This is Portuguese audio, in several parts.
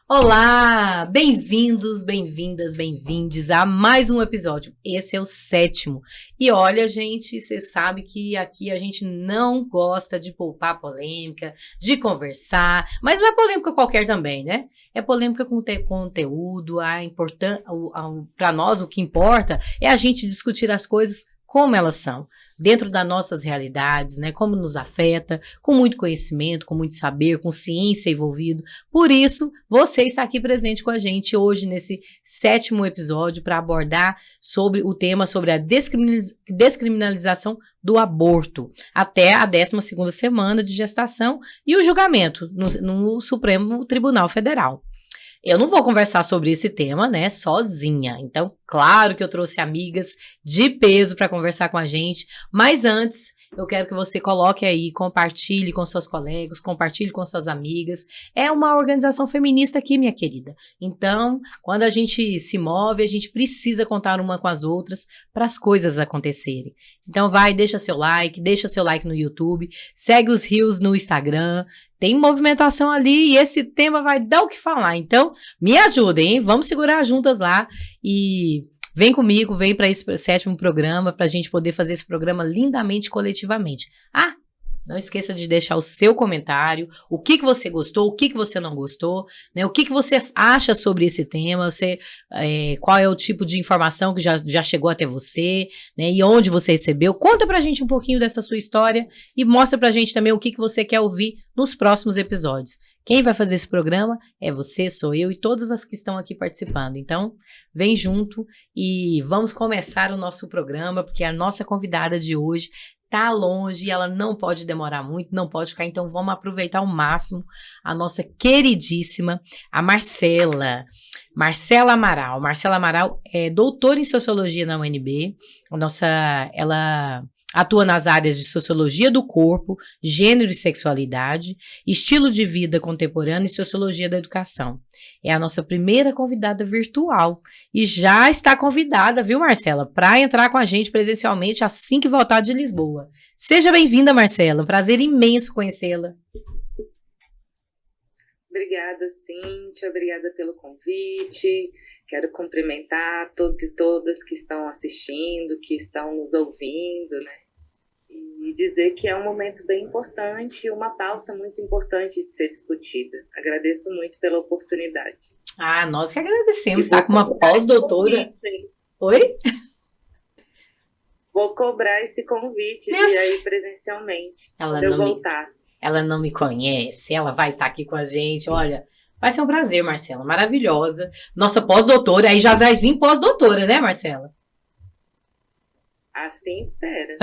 Olá, bem-vindos, bem-vindas, bem-vindes a mais um episódio. Esse é o 7º. E olha, gente, você sabe que aqui a gente não gosta de poupar polêmica, de conversar, mas não é polêmica qualquer também, né? É polêmica com conteúdo, para nós o que importa é a gente discutir as coisas como elas são, dentro das nossas realidades, né? Como nos afeta, com muito conhecimento, com muito saber, com ciência envolvido. Por isso, você está aqui presente com a gente hoje nesse 7º episódio para abordar o tema sobre a descriminalização do aborto até a 12ª semana de gestação e o julgamento no Supremo Tribunal Federal. Eu não vou conversar sobre esse tema, né, sozinha. Então, claro que eu trouxe amigas de peso para conversar com a gente, mas antes, eu quero que você coloque aí, compartilhe com seus colegas, compartilhe com suas amigas. É uma organização feminista aqui, minha querida. Então, quando a gente se move, a gente precisa contar uma com as outras para as coisas acontecerem. Então, deixa seu like no YouTube, segue os Reels no Instagram. Tem movimentação ali e esse tema vai dar o que falar. Então, me ajudem, hein? Vamos segurar juntas lá e vem comigo, vem para esse 7º programa, para a gente poder fazer esse programa lindamente, coletivamente. Não esqueça de deixar o seu comentário, o que você gostou, o que você não gostou, né? O que você acha sobre esse tema, qual é o tipo de informação que já chegou até você, né? E onde você recebeu. Conta pra gente um pouquinho dessa sua história e mostra pra gente também o que você quer ouvir nos próximos episódios. Quem vai fazer esse programa é você, sou eu e todas as que estão aqui participando. Então, vem junto e vamos começar o nosso programa, porque a nossa convidada de hoje tá longe, ela não pode demorar muito, não pode ficar, então vamos aproveitar ao máximo a nossa queridíssima, a Marcela Amaral. Marcela Amaral é doutora em Sociologia na UNB, ela atua nas áreas de Sociologia do Corpo, Gênero e Sexualidade, Estilo de Vida Contemporâneo e Sociologia da Educação. É a nossa primeira convidada virtual e já está convidada, viu, Marcela, para entrar com a gente presencialmente assim que voltar de Lisboa. Seja bem-vinda, Marcela, um prazer imenso conhecê-la. Obrigada, Cíntia, obrigada pelo convite. Quero cumprimentar todos e todas que estão assistindo, que estão nos ouvindo, né? E dizer que é um momento bem importante, uma pauta muito importante de ser discutida. Agradeço muito pela oportunidade. Nós que agradecemos, tá com uma pós-doutora. Oi? Vou cobrar esse convite de ir aí presencialmente, quando eu voltar. Ela não me conhece, ela vai estar aqui com a gente, olha... Vai ser um prazer, Marcela, maravilhosa. Nossa pós-doutora, aí já vai vir pós-doutora, né, Marcela? Assim espera.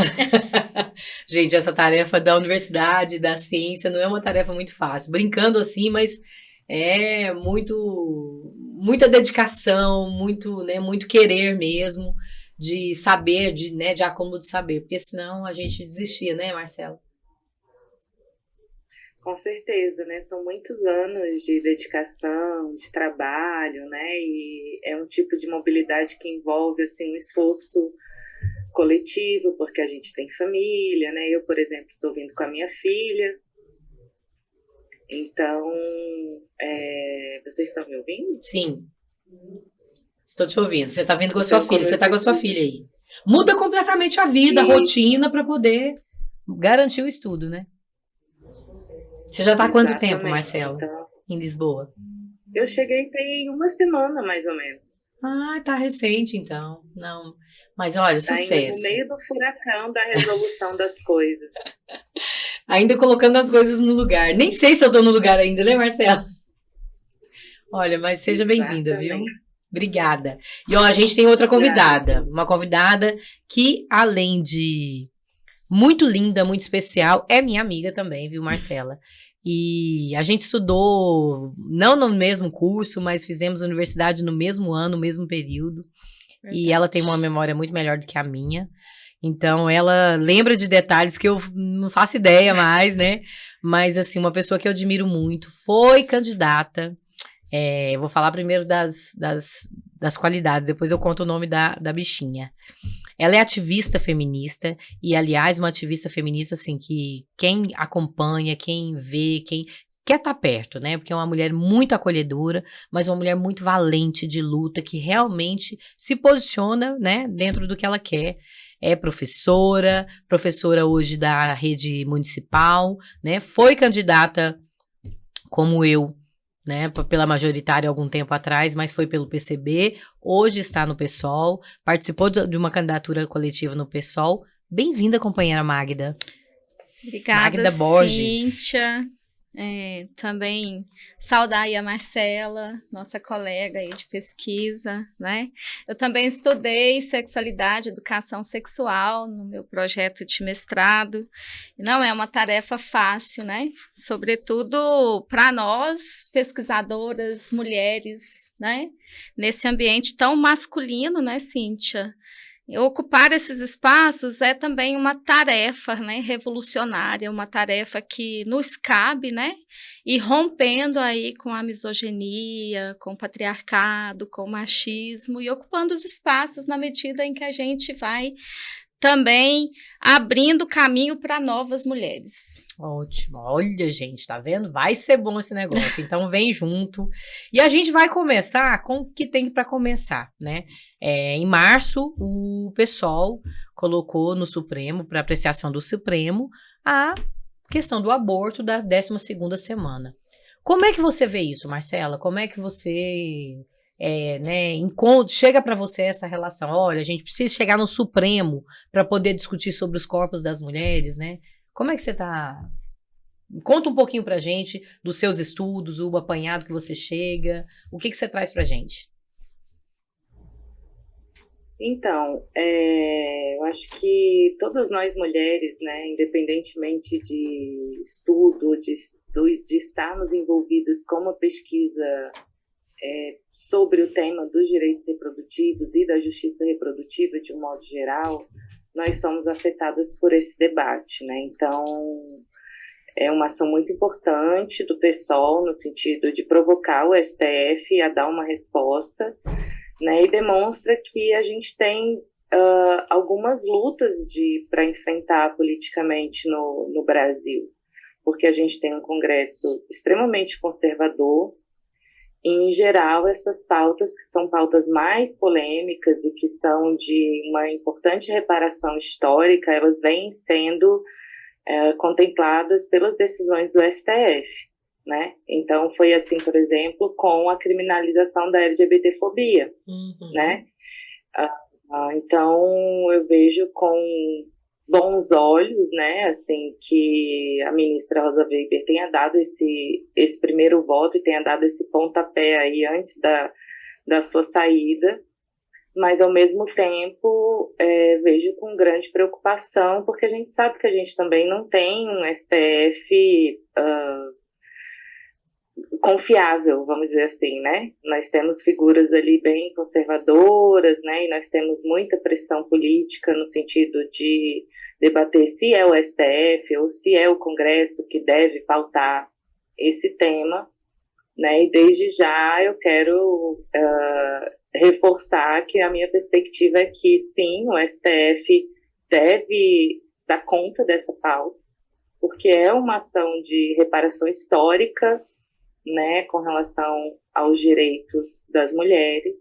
Gente, essa tarefa da universidade, da ciência, não é uma tarefa muito fácil. Brincando assim, mas é muita dedicação, muito querer mesmo, de saber, de acúmulo de saber. Porque senão a gente desistia, né, Marcela? Com certeza, né? São muitos anos de dedicação, de trabalho, né? E é um tipo de mobilidade que envolve, assim, um esforço coletivo, porque a gente tem família, né? Eu, por exemplo, estou vindo com a minha filha. Então, vocês estão me ouvindo? Sim. Estou te ouvindo. Você está vindo com a sua filha. Você está com a sua filha aí. Muda completamente a vida, a rotina, para poder garantir o estudo, né? Você já está há quanto tempo, Marcela, então, em Lisboa? Eu cheguei tem uma semana, mais ou menos. Tá recente, então. Não, mas olha, sucesso. Ainda no meio do furacão da resolução das coisas. Ainda colocando as coisas no lugar. Nem sei se eu estou no lugar ainda, né, Marcela? Olha, mas seja bem-vinda, viu? Obrigada. E ó, a gente tem outra convidada. Uma convidada que, além de muito linda, muito especial, é minha amiga também, viu, Marcela? E a gente estudou, não no mesmo curso, mas fizemos universidade no mesmo ano, no mesmo período. Verdade. E ela tem uma memória muito melhor do que a minha. Então, ela lembra de detalhes que eu não faço ideia mais, né? Mas, assim, uma pessoa que eu admiro muito, foi candidata. Eu vou falar primeiro das qualidades, depois eu conto o nome da bichinha. Ela é ativista feminista e, aliás, uma ativista feminista, assim, que quem acompanha, quem vê, quem quer estar perto, né? Porque é uma mulher muito acolhedora, mas uma mulher muito valente de luta, que realmente se posiciona, né, dentro do que ela quer. É professora hoje da rede municipal, né? Foi candidata como eu, né, pela majoritária algum tempo atrás, mas foi pelo PCB, hoje está no PSOL, participou de uma candidatura coletiva no PSOL. Bem-vinda, companheira Magda. Obrigada, Magda Borges. Cíntia. Também saudar aí a Marcela, nossa colega aí de pesquisa, né? Eu também estudei sexualidade e educação sexual no meu projeto de mestrado. Não é uma tarefa fácil, né? Sobretudo para nós, pesquisadoras, mulheres, né? Nesse ambiente tão masculino, né, Cíntia? Ocupar esses espaços é também uma tarefa, né, revolucionária, uma tarefa que nos cabe, né, e rompendo aí com a misoginia, com o patriarcado, com o machismo, e ocupando os espaços na medida em que a gente vai também abrindo caminho para novas mulheres. Ótimo. Olha, gente, tá vendo? Vai ser bom esse negócio. Então, vem junto. E a gente vai começar com o que tem para começar, né? Em março, o PSOL colocou no Supremo, para apreciação do Supremo, a questão do aborto da 12ª semana. Como é que você vê isso, Marcela? Como é que você... né, chega para você essa relação? Olha, a gente precisa chegar no Supremo para poder discutir sobre os corpos das mulheres, né? Como é que você tá? Conta um pouquinho pra gente dos seus estudos, o apanhado que você chega, o que você traz pra gente? Então, eu acho que todas nós mulheres, né, independentemente de estudo, de estarmos envolvidas com uma pesquisa sobre o tema dos direitos reprodutivos e da justiça reprodutiva de um modo geral, nós somos afetadas por esse debate, né? Então, é uma ação muito importante do PSOL no sentido de provocar o STF a dar uma resposta, né? E demonstra que a gente tem algumas lutas para enfrentar politicamente no Brasil, porque a gente tem um Congresso extremamente conservador. Em geral, essas pautas, que são pautas mais polêmicas e que são de uma importante reparação histórica, elas vêm sendo contempladas pelas decisões do STF, né? Então, foi assim, por exemplo, com a criminalização da LGBTfobia, né? Então, eu vejo com bons olhos, né, assim, que a ministra Rosa Weber tenha dado esse primeiro voto e tenha dado esse pontapé aí antes da sua saída, mas ao mesmo tempo vejo com grande preocupação, porque a gente sabe que a gente também não tem um STF confiável, vamos dizer assim, né? Nós temos figuras ali bem conservadoras, né? E nós temos muita pressão política no sentido de debater se é o STF ou se é o Congresso que deve pautar esse tema, né? E desde já eu quero reforçar que a minha perspectiva é que sim, o STF deve dar conta dessa pauta, porque é uma ação de reparação histórica, né, com relação aos direitos das mulheres,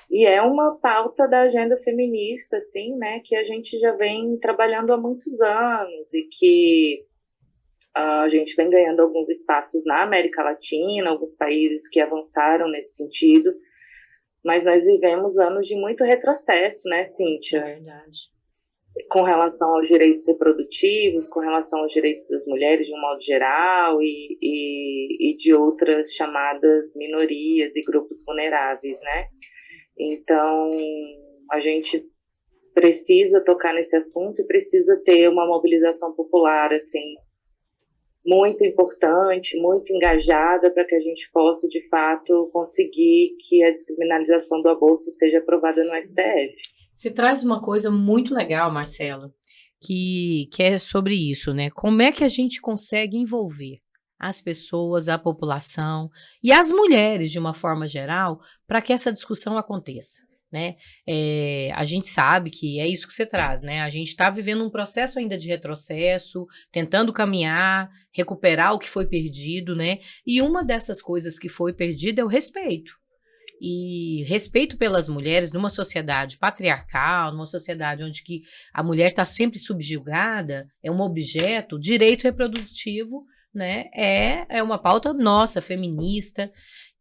e é uma pauta da agenda feminista, assim, né, que a gente já vem trabalhando há muitos anos e que a gente vem ganhando alguns espaços na América Latina, alguns países que avançaram nesse sentido, mas nós vivemos anos de muito retrocesso, né, Cíntia? É verdade. Com relação aos direitos reprodutivos, com relação aos direitos das mulheres de um modo geral e de outras chamadas minorias e grupos vulneráveis, né? Então, a gente precisa tocar nesse assunto e precisa ter uma mobilização popular, assim, muito importante, muito engajada, para que a gente possa, de fato, conseguir que a descriminalização do aborto seja aprovada no STF. Você traz uma coisa muito legal, Marcela, que é sobre isso, né? Como é que a gente consegue envolver as pessoas, a população e as mulheres, de uma forma geral, para que essa discussão aconteça? né? A gente sabe que é isso que você traz, né? A gente está vivendo um processo ainda de retrocesso, tentando caminhar, recuperar o que foi perdido, né? E uma dessas coisas que foi perdida é o respeito. E respeito pelas mulheres numa sociedade patriarcal, numa sociedade onde que a mulher está sempre subjugada, é um objeto, direito reprodutivo, né? É uma pauta nossa, feminista.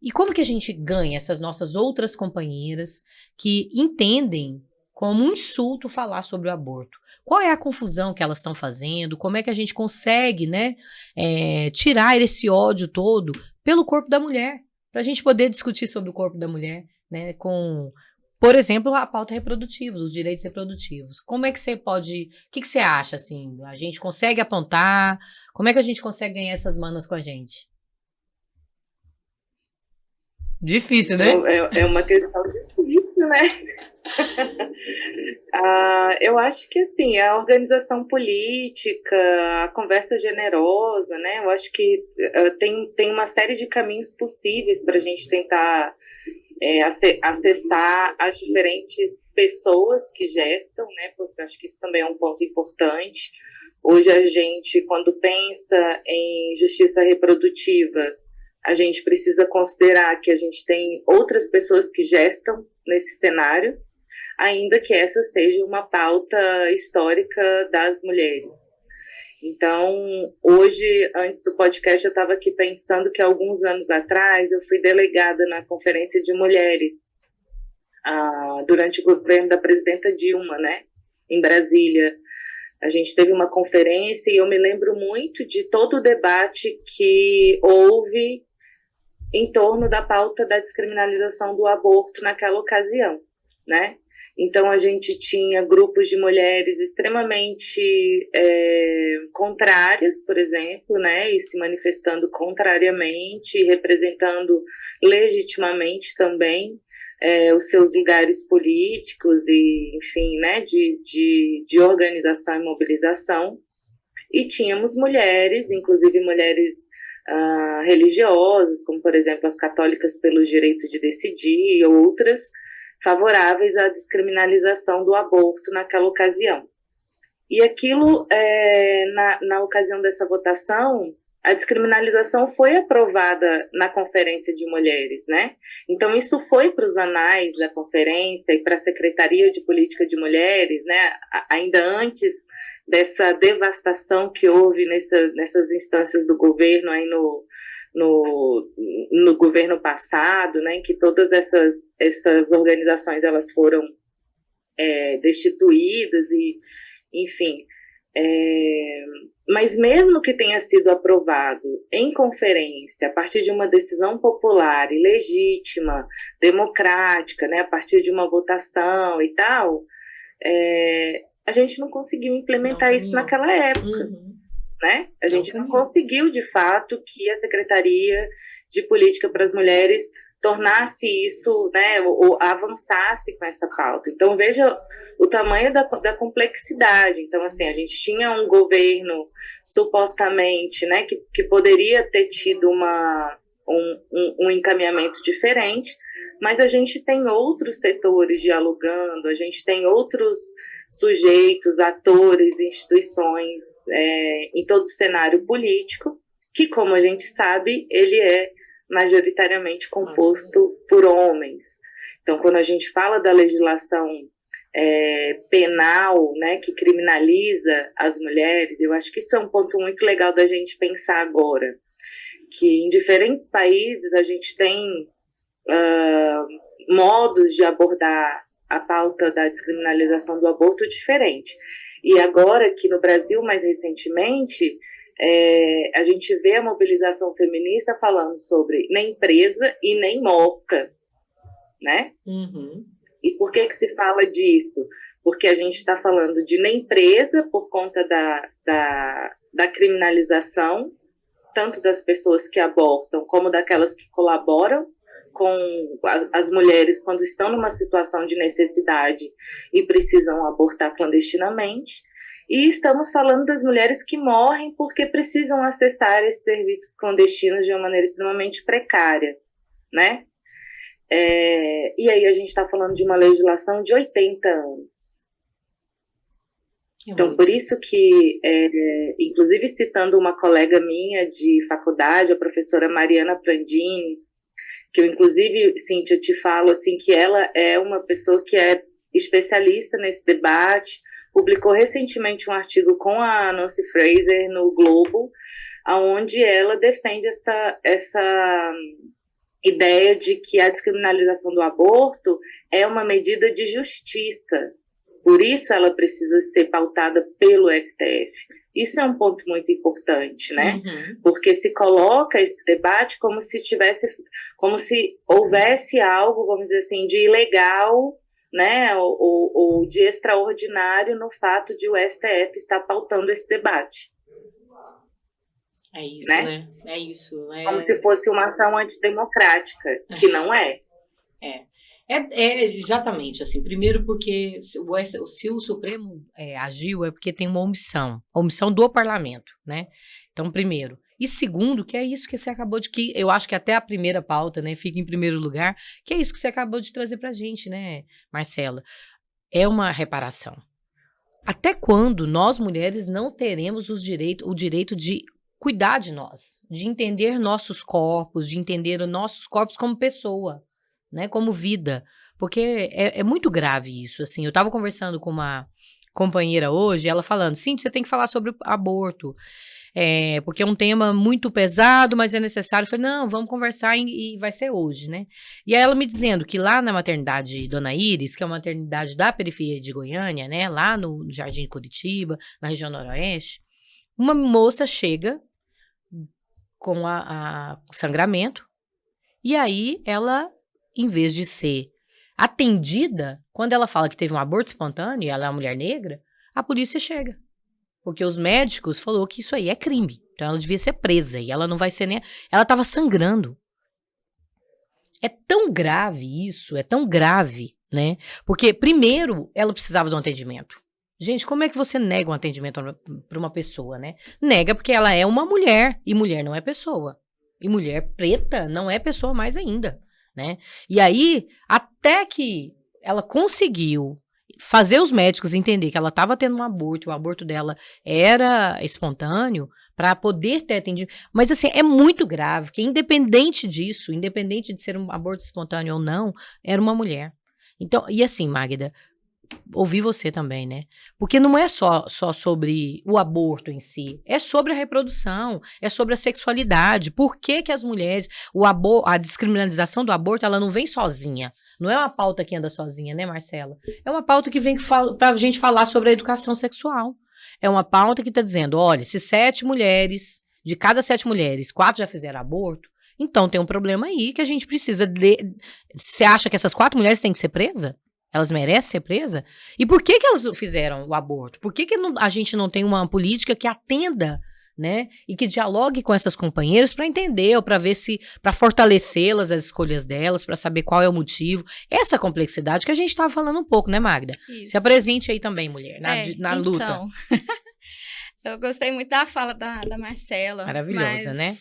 E como que a gente ganha essas nossas outras companheiras que entendem como um insulto falar sobre o aborto? Qual é a confusão que elas estão fazendo? Como é que a gente consegue, né, tirar esse ódio todo pelo corpo da mulher? Para a gente poder discutir sobre o corpo da mulher, né, com, por exemplo, a pauta reprodutiva, os direitos reprodutivos. Como é que você pode, o que você acha, assim, a gente consegue apontar, como é que a gente consegue ganhar essas manas com a gente? Difícil, né? É uma questão difícil, né? Eu acho que, assim, a organização política, a conversa generosa, né? Eu acho que tem uma série de caminhos possíveis para a gente tentar acessar as diferentes pessoas que gestam, né? Porque eu acho que isso também é um ponto importante. Hoje a gente, quando pensa em justiça reprodutiva, a gente precisa considerar que a gente tem outras pessoas que gestam nesse cenário, ainda que essa seja uma pauta histórica das mulheres. Então, hoje, antes do podcast, eu estava aqui pensando que alguns anos atrás eu fui delegada na Conferência de Mulheres, durante o governo da presidenta Dilma, né, em Brasília. A gente teve uma conferência e eu me lembro muito de todo o debate que houve em torno da pauta da descriminalização do aborto naquela ocasião, né? Então, a gente tinha grupos de mulheres extremamente contrárias, por exemplo, né, e se manifestando contrariamente, representando legitimamente também os seus lugares políticos e, enfim, né, de organização e mobilização. E tínhamos mulheres, inclusive mulheres religiosas, como, por exemplo, as católicas pelo direito de decidir e outras, favoráveis à descriminalização do aborto naquela ocasião. E aquilo, na ocasião dessa votação, a descriminalização foi aprovada na Conferência de Mulheres, né? Então, isso foi para os anais da conferência e para a Secretaria de Política de Mulheres, né? Ainda antes dessa devastação que houve nessas instâncias do governo aí no governo passado, né, em que todas essas organizações elas foram destituídas e, enfim, mas mesmo que tenha sido aprovado em conferência, a partir de uma decisão popular e legítima, democrática, né, a partir de uma votação e tal, a gente não conseguiu implementar isso naquela época. Uhum. Né? A gente não conseguiu, de fato, que a Secretaria de Política para as Mulheres tornasse isso, né, ou avançasse com essa pauta. Então, veja o tamanho da complexidade. Então, assim, a gente tinha um governo, supostamente, né, que poderia ter tido um encaminhamento diferente, mas a gente tem outros setores dialogando, a gente tem outros sujeitos, atores, instituições em todo o cenário político, que, como a gente sabe, ele é majoritariamente composto por homens. Então, quando a gente fala da legislação penal, né, que criminaliza as mulheres, eu acho que isso é um ponto muito legal da gente pensar agora, que em diferentes países a gente tem modos de abordar a pauta da descriminalização do aborto diferente. E agora, aqui no Brasil, mais recentemente, a gente vê a mobilização feminista falando sobre nem presa e nem morta, né? Uhum. E por que se fala disso? Porque a gente está falando de nem presa por conta da criminalização, tanto das pessoas que abortam, como daquelas que colaboram com as mulheres quando estão numa situação de necessidade e precisam abortar clandestinamente. E estamos falando das mulheres que morrem porque precisam acessar esses serviços clandestinos de uma maneira extremamente precária, né? E aí a gente está falando de uma legislação de 80 anos. Então, por isso que, inclusive citando uma colega minha de faculdade, a professora Mariana Prandini, que eu, inclusive, Cíntia, te falo assim, que ela é uma pessoa que é especialista nesse debate, publicou recentemente um artigo com a Nancy Fraser no Globo, onde ela defende essa ideia de que a descriminalização do aborto é uma medida de justiça. Por isso ela precisa ser pautada pelo STF. Isso é um ponto muito importante, né? Uhum. Porque se coloca esse debate como se houvesse algo, vamos dizer assim, de ilegal, né? Ou de extraordinário no fato de o STF estar pautando esse debate. É isso, né? É isso. Como se fosse uma ação antidemocrática, que não é. Exatamente, assim, primeiro porque se o Supremo agiu é porque tem uma omissão do parlamento, né? Então, primeiro. E segundo, que é isso que você acabou que eu acho que até a primeira pauta, né, fica em primeiro lugar, que é isso que você acabou de trazer pra gente, né, Marcela? É uma reparação. Até quando nós, mulheres, não teremos o direito de cuidar de nós, de entender nossos corpos, de entender os nossos corpos como pessoa, né, como vida, porque é muito grave isso, assim, eu estava conversando com uma companheira hoje, ela falando, Cíntia, você tem que falar sobre aborto, porque é um tema muito pesado, mas é necessário, eu falei, não, vamos conversar e vai ser hoje, né, e aí ela me dizendo que lá na maternidade Dona Iris, que é uma maternidade da periferia de Goiânia, né, lá no Jardim Curitiba, na região noroeste, uma moça chega com o sangramento, e aí ela, em vez de ser atendida, quando ela fala que teve um aborto espontâneo, e ela é uma mulher negra, a polícia chega. Porque os médicos falaram que isso aí é crime. Então ela devia ser presa, e ela não vai ser nem... Ela estava sangrando. É tão grave isso, é tão grave, né? Porque, primeiro, ela precisava de um atendimento. Gente, como é que você nega um atendimento para uma pessoa, né? Nega porque ela é uma mulher, e mulher não é pessoa. E mulher preta não é pessoa mais ainda, né? E aí, até que ela conseguiu fazer os médicos entender que ela estava tendo um aborto, o aborto dela era espontâneo, para poder ter atendido. Mas, assim, é muito grave, que independente disso, independente de ser um aborto espontâneo ou não, era uma mulher. Então, e assim, Magda, ouvi você também, né? Porque não é só sobre o aborto em si, é sobre a reprodução, é sobre a sexualidade. Por que que as mulheres, a descriminalização do aborto, ela não vem sozinha? Não é uma pauta que anda sozinha, né, Marcela? É uma pauta que vem pra gente falar sobre a educação sexual. É uma pauta que está dizendo, olha, se de cada 7 mulheres, 4 já fizeram aborto, então tem um problema aí que a gente precisa Você acha que essas 4 mulheres têm que ser presas? Elas merecem ser presas? E por que que elas fizeram o aborto? Por que que a gente não tem uma política que atenda, né? E que dialogue com essas companheiras para entender, ou para ver para fortalecê-las, as escolhas delas, para saber qual é o motivo. Essa complexidade que a gente estava falando um pouco, né, Magda? Isso. Se apresente aí também, mulher, na luta. Então, eu gostei muito da fala da Marcela. Maravilhosa, né?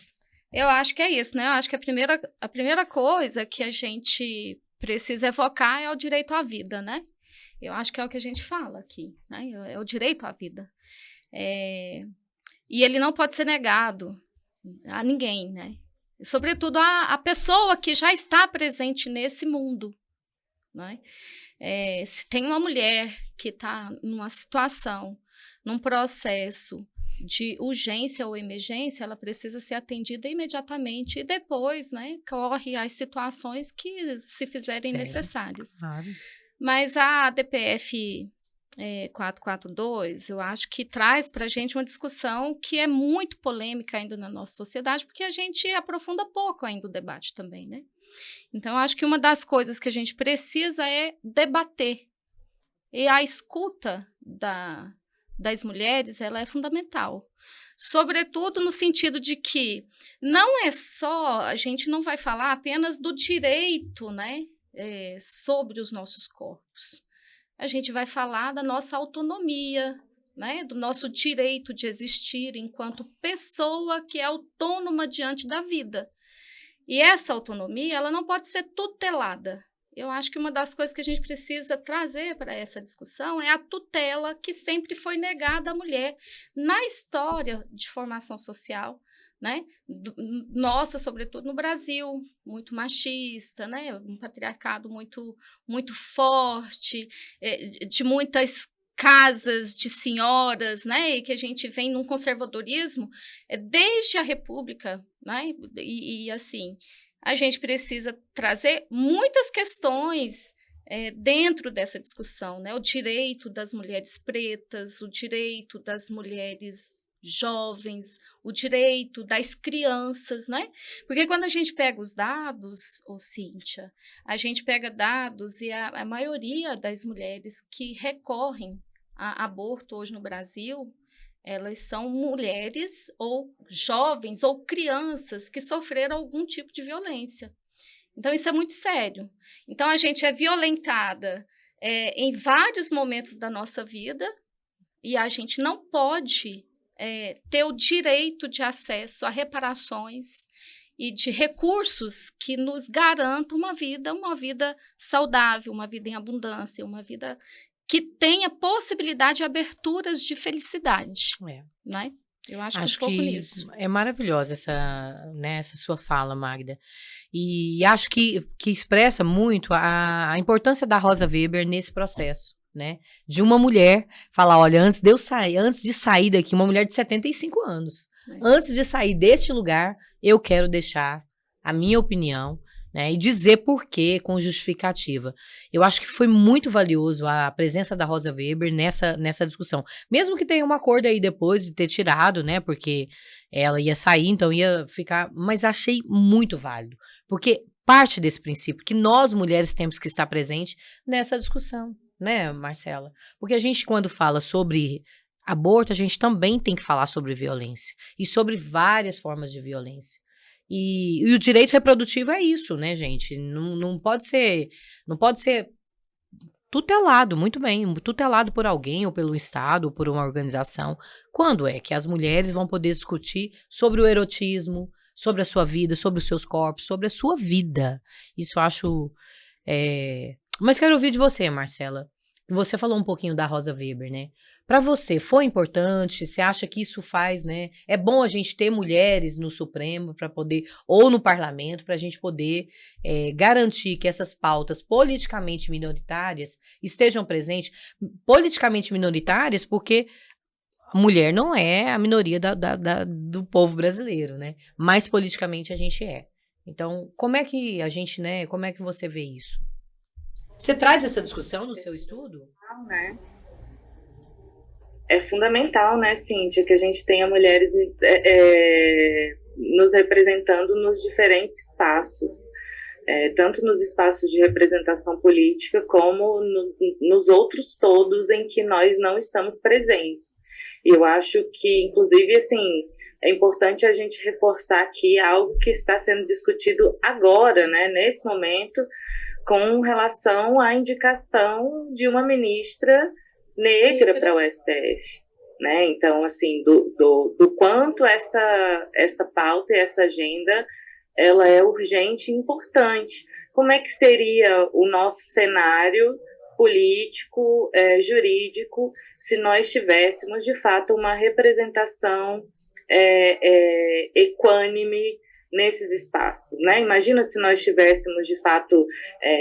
Eu acho que é isso, né? Eu acho que a primeira coisa que a gente precisa evocar é o direito à vida, né? Eu acho que é o que a gente fala aqui, né? É o direito à vida. E ele não pode ser negado a ninguém, né? Sobretudo a pessoa que já está presente nesse mundo, né? Se tem uma mulher que está numa situação, num processo de urgência ou emergência, ela precisa ser atendida imediatamente e depois, né, corre as situações que se fizerem necessárias. Claro. Mas a DPF 442, eu acho que traz para a gente uma discussão que é muito polêmica ainda na nossa sociedade, porque a gente aprofunda pouco ainda o debate também, né? Então, eu acho que uma das coisas que a gente precisa é debater. E a escuta das mulheres, ela é fundamental. Sobretudo no sentido de que não é só, a gente não vai falar apenas do direito, né, sobre os nossos corpos. A gente vai falar da nossa autonomia, né, do nosso direito de existir enquanto pessoa que é autônoma diante da vida. E essa autonomia, ela não pode ser tutelada. Eu acho que uma das coisas que a gente precisa trazer para essa discussão é a tutela que sempre foi negada à mulher na história de formação social, né? Nossa, sobretudo no Brasil, muito machista, né? Um patriarcado muito, muito forte, de muitas casas de senhoras, né? E que a gente vem num conservadorismo desde a República, né? E assim, a gente precisa trazer muitas questões dentro dessa discussão, né? O direito das mulheres pretas, o direito das mulheres jovens, o direito das crianças, né? Porque quando a gente pega os dados, Cíntia, a gente pega dados e a maioria das mulheres que recorrem a aborto hoje no Brasil, elas são mulheres ou jovens ou crianças que sofreram algum tipo de violência. Então, isso é muito sério. Então, a gente é violentada em vários momentos da nossa vida e a gente não pode ter o direito de acesso a reparações e de recursos que nos garantam uma vida saudável, uma vida em abundância, uma vida que tenha possibilidade de aberturas de felicidade, né? Eu acho que um pouco nisso. É maravilhosa essa sua fala, Magda. E acho que expressa muito a importância da Rosa Weber nesse processo, né? De uma mulher falar, olha, antes de sair daqui, uma mulher de 75 anos, antes de sair deste lugar, eu quero deixar a minha opinião, né, e dizer por quê com justificativa. Eu acho que foi muito valioso a presença da Rosa Weber nessa discussão. Mesmo que tenha um acordo aí depois de ter tirado, né, porque ela ia sair, então ia ficar... Mas achei muito válido, porque parte desse princípio que nós mulheres temos que estar presente nessa discussão, né, Marcela? Porque a gente, quando fala sobre aborto, a gente também tem que falar sobre violência e sobre várias formas de violência. E o direito reprodutivo é isso, né, gente? Não pode ser tutelado, muito bem, tutelado por alguém, ou pelo Estado, ou por uma organização. Quando é que as mulheres vão poder discutir sobre o erotismo, sobre a sua vida, sobre os seus corpos, sobre a sua vida? Isso eu acho... Mas quero ouvir de você, Marcela. Você falou um pouquinho da Rosa Weber, né? Para você, foi importante? Você acha que isso faz, né? É bom a gente ter mulheres no Supremo para poder, ou no Parlamento, para a gente poder garantir que essas pautas politicamente minoritárias estejam presentes. Politicamente minoritárias, porque a mulher não é a minoria do povo brasileiro, né? Mas politicamente a gente é. Então, como é que a gente, né? Como é que você vê isso? Você traz essa discussão no seu estudo? Né? É fundamental, né, Cíntia, que a gente tenha mulheres nos representando nos diferentes espaços, tanto nos espaços de representação política como nos outros todos em que nós não estamos presentes. E eu acho que, inclusive, assim, é importante a gente reforçar aqui algo que está sendo discutido agora, né, nesse momento, com relação à indicação de uma ministra negra para o STF, né? Então, assim, do quanto essa pauta e essa agenda ela é urgente e importante. Como é que seria o nosso cenário político, jurídico, se nós tivéssemos, de fato, uma representação equânime nesses espaços, né? Imagina se nós tivéssemos, de fato,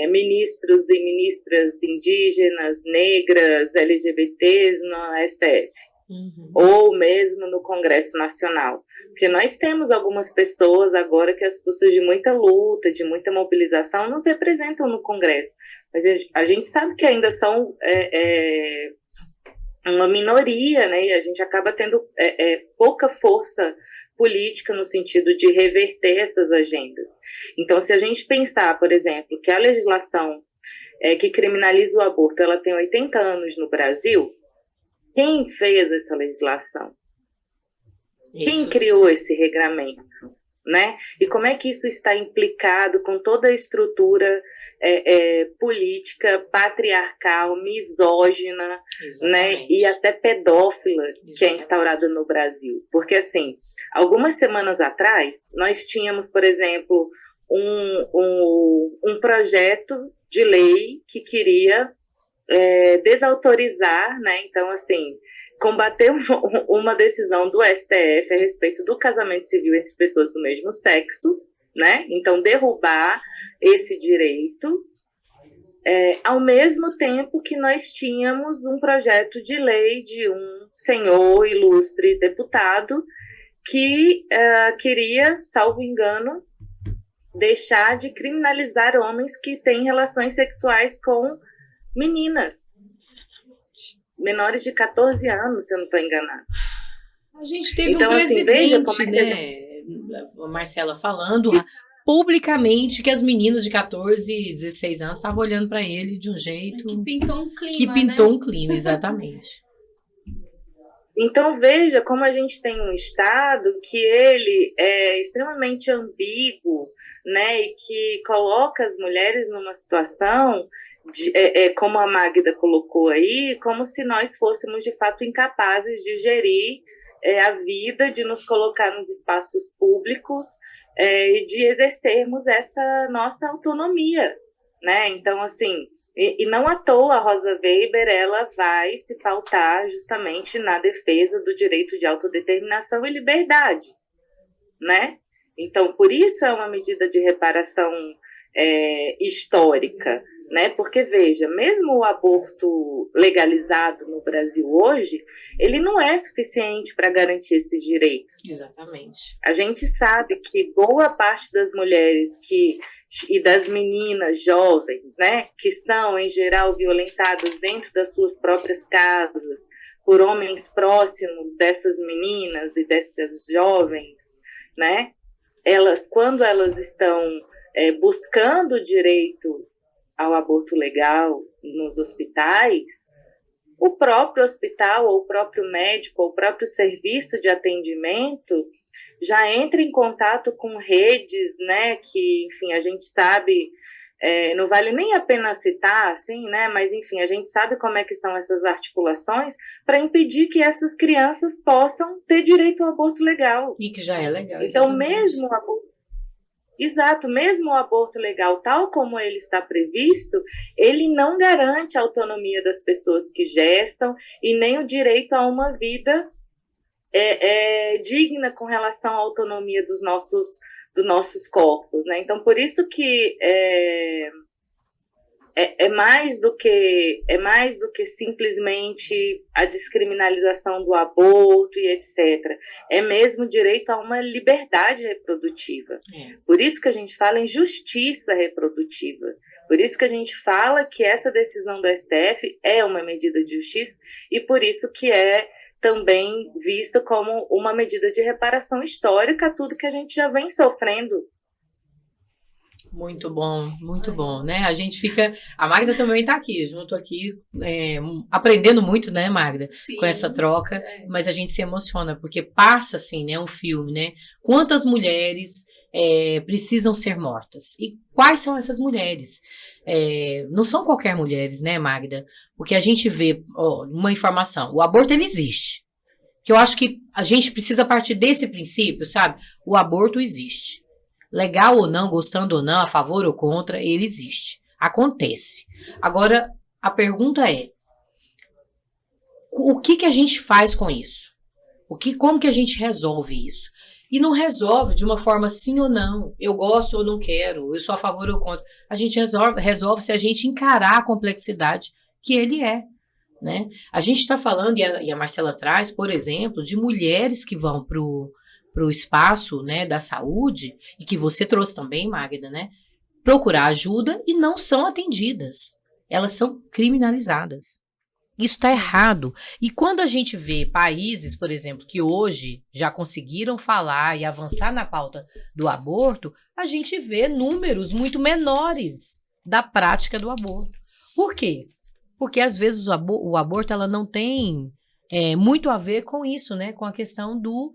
ministros e ministras indígenas, negras, LGBTs no STF, ou mesmo no Congresso Nacional. Porque nós temos algumas pessoas agora que, às custas de muita luta, de muita mobilização, nos representam no Congresso. Mas a gente sabe que ainda são uma minoria, né? E a gente acaba tendo pouca força política no sentido de reverter essas agendas. Então, se a gente pensar, por exemplo, que a legislação que criminaliza o aborto, ela tem 80 anos no Brasil, quem fez essa legislação? Quem criou esse regramento? Né? E como é que isso está implicado com toda a estrutura política, patriarcal, misógina, né? E até pedófila que é instaurada no Brasil? Porque, assim, algumas semanas atrás, nós tínhamos, por exemplo, um projeto de lei que queria desautorizar, né? Então, assim, combater uma decisão do STF a respeito do casamento civil entre pessoas do mesmo sexo, né? Então, derrubar esse direito, ao mesmo tempo que nós tínhamos um projeto de lei de um senhor ilustre deputado que queria, salvo engano, deixar de criminalizar homens que têm relações sexuais com meninas, menores de 14 anos, se eu não estou enganada. A gente teve então, um presidente, assim, veja como né, a Marcela falando publicamente que as meninas de 14, 16 anos estavam olhando para ele de um jeito... Que pintou um clima, Que pintou né? um clima, exatamente. Então, veja como a gente tem um Estado que ele é extremamente ambíguo, né, e que coloca as mulheres numa situação, como a Magda colocou aí, como se nós fôssemos, de fato, incapazes de gerir a vida, de nos colocar nos espaços públicos e de exercermos essa nossa autonomia, né? Então, assim... E não à toa a Rosa Weber ela vai se pautar justamente na defesa do direito de autodeterminação e liberdade, né? Então, por isso é uma medida de reparação histórica, né? Porque, veja, mesmo o aborto legalizado no Brasil hoje, ele não é suficiente para garantir esses direitos. Exatamente. A gente sabe que boa parte das mulheres e das meninas jovens, né, que são, em geral, violentadas dentro das suas próprias casas, por homens próximos dessas meninas e dessas jovens, né, quando elas estão buscando o direito ao aborto legal nos hospitais, o próprio hospital, ou o próprio médico, ou o próprio serviço de atendimento já entra em contato com redes, né, que, enfim, a gente sabe, não vale nem a pena citar, assim, né, mas, enfim, a gente sabe como é que são essas articulações para impedir que essas crianças possam ter direito ao aborto legal. E que já é legal, então, mesmo o aborto legal, tal como ele está previsto, ele não garante a autonomia das pessoas que gestam e nem o direito a uma vida digna com relação à autonomia dos nossos corpos, né? Então, por isso que é mais do que simplesmente a descriminalização do aborto e etc. É mesmo direito a uma liberdade reprodutiva. Por isso que a gente fala em justiça reprodutiva. Por isso que a gente fala que essa decisão do STF é uma medida de justiça e por isso que é também vista como uma medida de reparação histórica a tudo que a gente já vem sofrendo. Muito bom, né? A gente fica... A Magda também está aqui, junto aqui, aprendendo muito, né, Magda? Sim. Com essa troca, mas a gente se emociona, porque passa, assim, né, um filme, né? Quantas mulheres precisam ser mortas? E quais são essas mulheres? Não são qualquer mulheres, né, Magda? Porque a gente vê, uma informação, o aborto, ele existe. Que eu acho que a gente precisa partir desse princípio, sabe? O aborto existe. Legal ou não, gostando ou não, a favor ou contra, ele existe. Acontece. Agora, a pergunta é, o que a gente faz com isso? Como que a gente resolve isso? E não resolve de uma forma sim ou não, eu gosto ou não quero, eu sou a favor ou contra. A gente resolve se a gente encarar a complexidade que ele é. Né? A gente está falando, e a Marcela traz, por exemplo, de mulheres que vão para o espaço, né, da saúde, e que você trouxe também, Magda, né, procurar ajuda e não são atendidas. Elas são criminalizadas. Isso está errado. E quando a gente vê países, por exemplo, que hoje já conseguiram falar e avançar na pauta do aborto, a gente vê números muito menores da prática do aborto. Por quê? Porque às vezes o aborto ela não tem muito a ver com isso, né? Com a questão do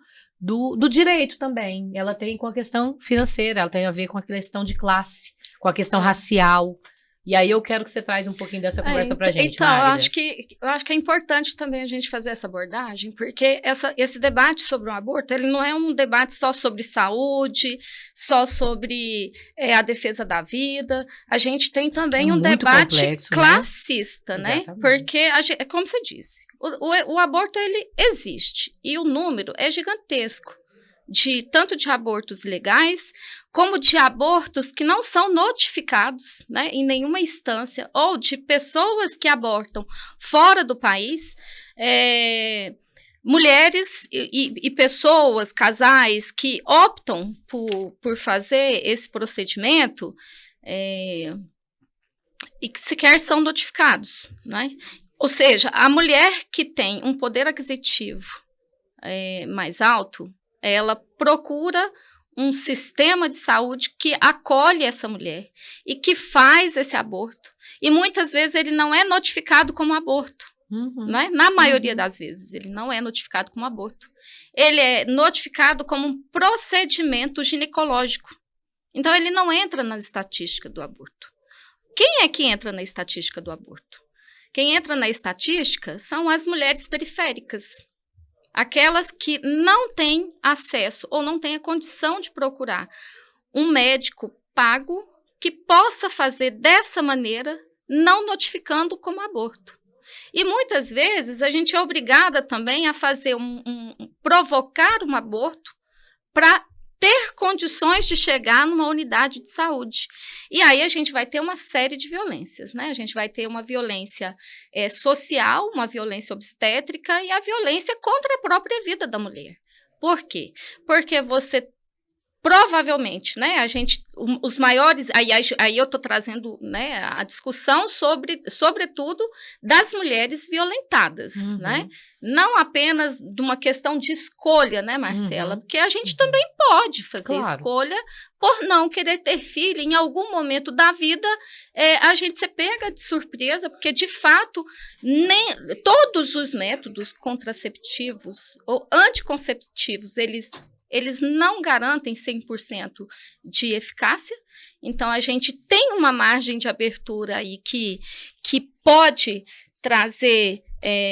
direito também. Ela tem com a questão financeira, ela tem a ver com a questão de classe, com a questão racial, E aí eu quero que você traz um pouquinho dessa conversa pra gente, então, Magda. eu acho que é importante também a gente fazer essa abordagem, porque esse debate sobre o aborto, ele não é um debate só sobre saúde, só sobre a defesa da vida. A gente tem também um debate complexo, classista, né? Exatamente. Porque, como você disse, o aborto, ele existe, e o número é gigantesco. Tanto de abortos legais, como de abortos que não são notificados, né, em nenhuma instância, ou de pessoas que abortam fora do país, mulheres e pessoas, casais que optam por fazer esse procedimento e que sequer são notificados, né? Ou seja, a mulher que tem um poder aquisitivo mais alto, ela procura um sistema de saúde que acolhe essa mulher e que faz esse aborto. E muitas vezes ele não é notificado como aborto. Né? Na maioria das vezes, ele não é notificado como aborto. Ele é notificado como um procedimento ginecológico. Então, ele não entra na estatística do aborto. Quem é que entra na estatística do aborto? Quem entra na estatística são as mulheres periféricas. Aquelas que não têm acesso ou não têm a condição de procurar um médico pago que possa fazer dessa maneira, não notificando como aborto. E muitas vezes a gente é obrigada também a fazer provocar um aborto para ter condições de chegar numa unidade de saúde. E aí a gente vai ter uma série de violências, né? A gente vai ter uma violência social, uma violência obstétrica e a violência contra a própria vida da mulher. Por quê? Porque você provavelmente, né, os maiores, aí eu estou trazendo, né, a discussão sobretudo, das mulheres violentadas, né, não apenas de uma questão de escolha, né, Marcela, porque a gente também pode fazer escolha por não querer ter filho, em algum momento da vida a gente se pega de surpresa, porque de fato, todos os métodos contraceptivos ou anticonceptivos, eles não garantem 100% de eficácia, então a gente tem uma margem de abertura aí que pode trazer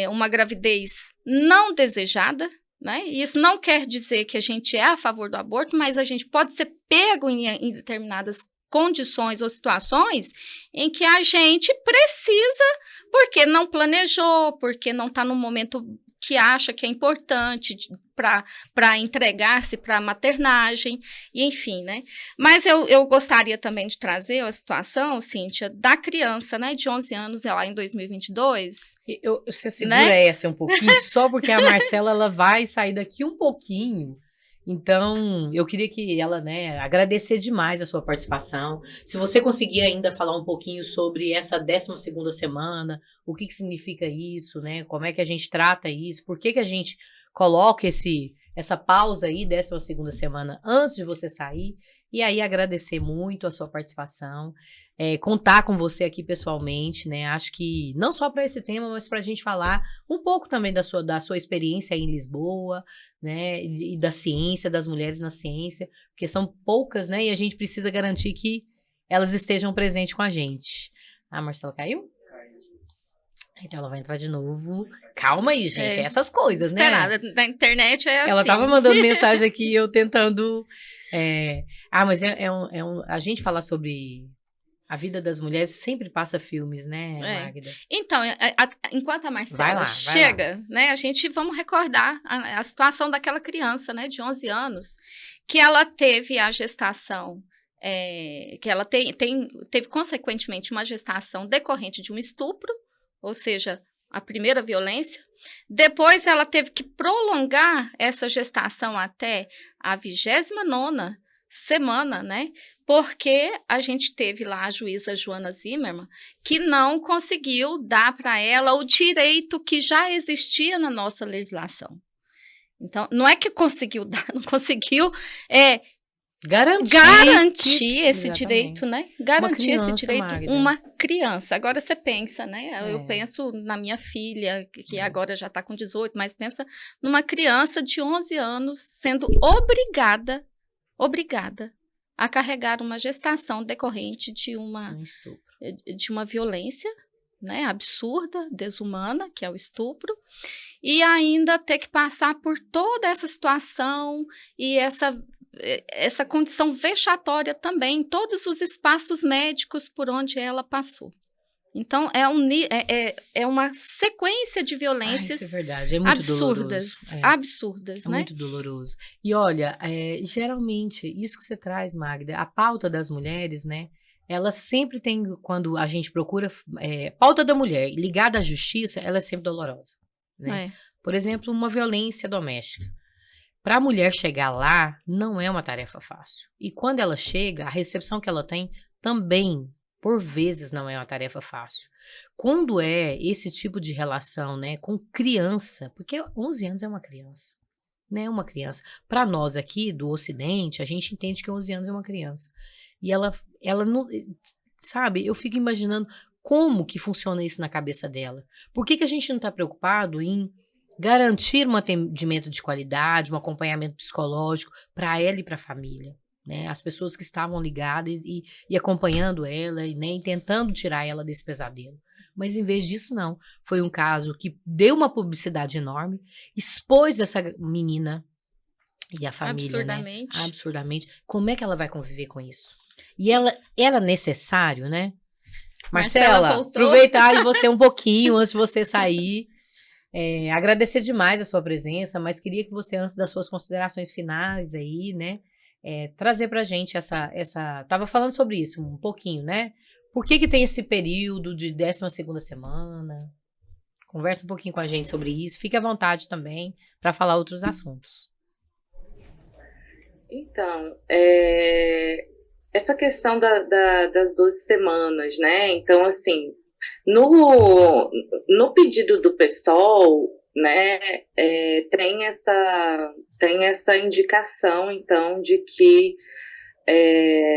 uma gravidez não desejada, né? Isso não quer dizer que a gente é a favor do aborto, mas a gente pode ser pego em determinadas condições ou situações em que a gente precisa, porque não planejou, porque não está no momento que acha que é importante para entregar-se para a maternagem, e enfim, né? Mas eu gostaria também de trazer a situação, Cíntia, da criança, né, de 11 anos, lá em 2022. Você segura essa um pouquinho, só porque a Marcela ela vai sair daqui um pouquinho. Então, eu queria que ela, né, agradecer demais a sua participação. Se você conseguir ainda falar um pouquinho sobre essa 12ª semana, o que significa isso, né? Como é que a gente trata isso? Por que a gente coloca essa pausa aí, 12ª semana, antes de você sair? E aí, agradecer muito a sua participação, contar com você aqui pessoalmente, né? Acho que não só para esse tema, mas para a gente falar um pouco também da sua experiência aí em Lisboa, né? E da ciência, das mulheres na ciência, porque são poucas, né? E a gente precisa garantir que elas estejam presentes com a gente. A Marcela caiu? Então ela vai entrar de novo. Calma aí, gente. Essas coisas, né? Na internet é assim. Ela tava mandando mensagem aqui, eu tentando... mas a gente falar sobre a vida das mulheres sempre passa filmes, né, Magda? Então, enquanto a Marcela chega, né, a gente vamos recordar a situação daquela criança, né, de 11 anos, que ela teve a gestação, que ela teve consequentemente uma gestação decorrente de um estupro, ou seja, a primeira violência. Depois ela teve que prolongar essa gestação até a 29ª semana, né? Porque a gente teve lá a juíza Joana Zimmermann, que não conseguiu dar para ela o direito que já existia na nossa legislação. Então, não é que conseguiu dar, não conseguiu garantir esse direito, né? Garantir esse direito uma criança. Agora você pensa, né? Eu penso na minha filha, que agora já está com 18, mas pensa numa criança de 11 anos sendo obrigada a carregar uma gestação decorrente de de uma violência, né, absurda, desumana, que é o estupro, e ainda ter que passar por toda essa situação e essa condição vexatória também, em todos os espaços médicos por onde ela passou. Então, é uma sequência de violências isso é verdade, é muito absurdas, doloroso. absurdas, É né? muito doloroso. E olha, geralmente, isso que você traz, Magda, a pauta das mulheres, né? Ela sempre tem, quando a gente procura, pauta da mulher ligada à justiça, ela é sempre dolorosa, né? É. Por exemplo, uma violência doméstica. Para a mulher chegar lá, não é uma tarefa fácil. E quando ela chega, a recepção que ela tem também, por vezes, não é uma tarefa fácil. Quando é esse tipo de relação, né, com criança, porque 11 anos é uma criança, né, uma criança. Para nós aqui do Ocidente, a gente entende que 11 anos é uma criança. E ela não, sabe, eu fico imaginando como que funciona isso na cabeça dela. Por que a gente não está preocupado em garantir um atendimento de qualidade, um acompanhamento psicológico para ela e para a família, né? As pessoas que estavam ligadas e acompanhando ela, né, e tentando tirar ela desse pesadelo. Mas em vez disso, não. Foi um caso que deu uma publicidade enorme, expôs essa menina e a família, Absurdamente. né? Absurdamente. Como é que ela vai conviver com isso? E era necessário, né? Marcela, aproveitar de você um pouquinho antes de você sair. Agradecer demais a sua presença, mas queria que você, antes das suas considerações finais aí, né, trazer pra gente tava falando sobre isso um pouquinho, né? Por que tem esse período de 12ª semana? Conversa um pouquinho com a gente sobre isso. Fique à vontade também para falar outros assuntos. Então, essa questão das 12 semanas, né? Então, assim, no pedido do PSOL, né, tem essa indicação, então, de que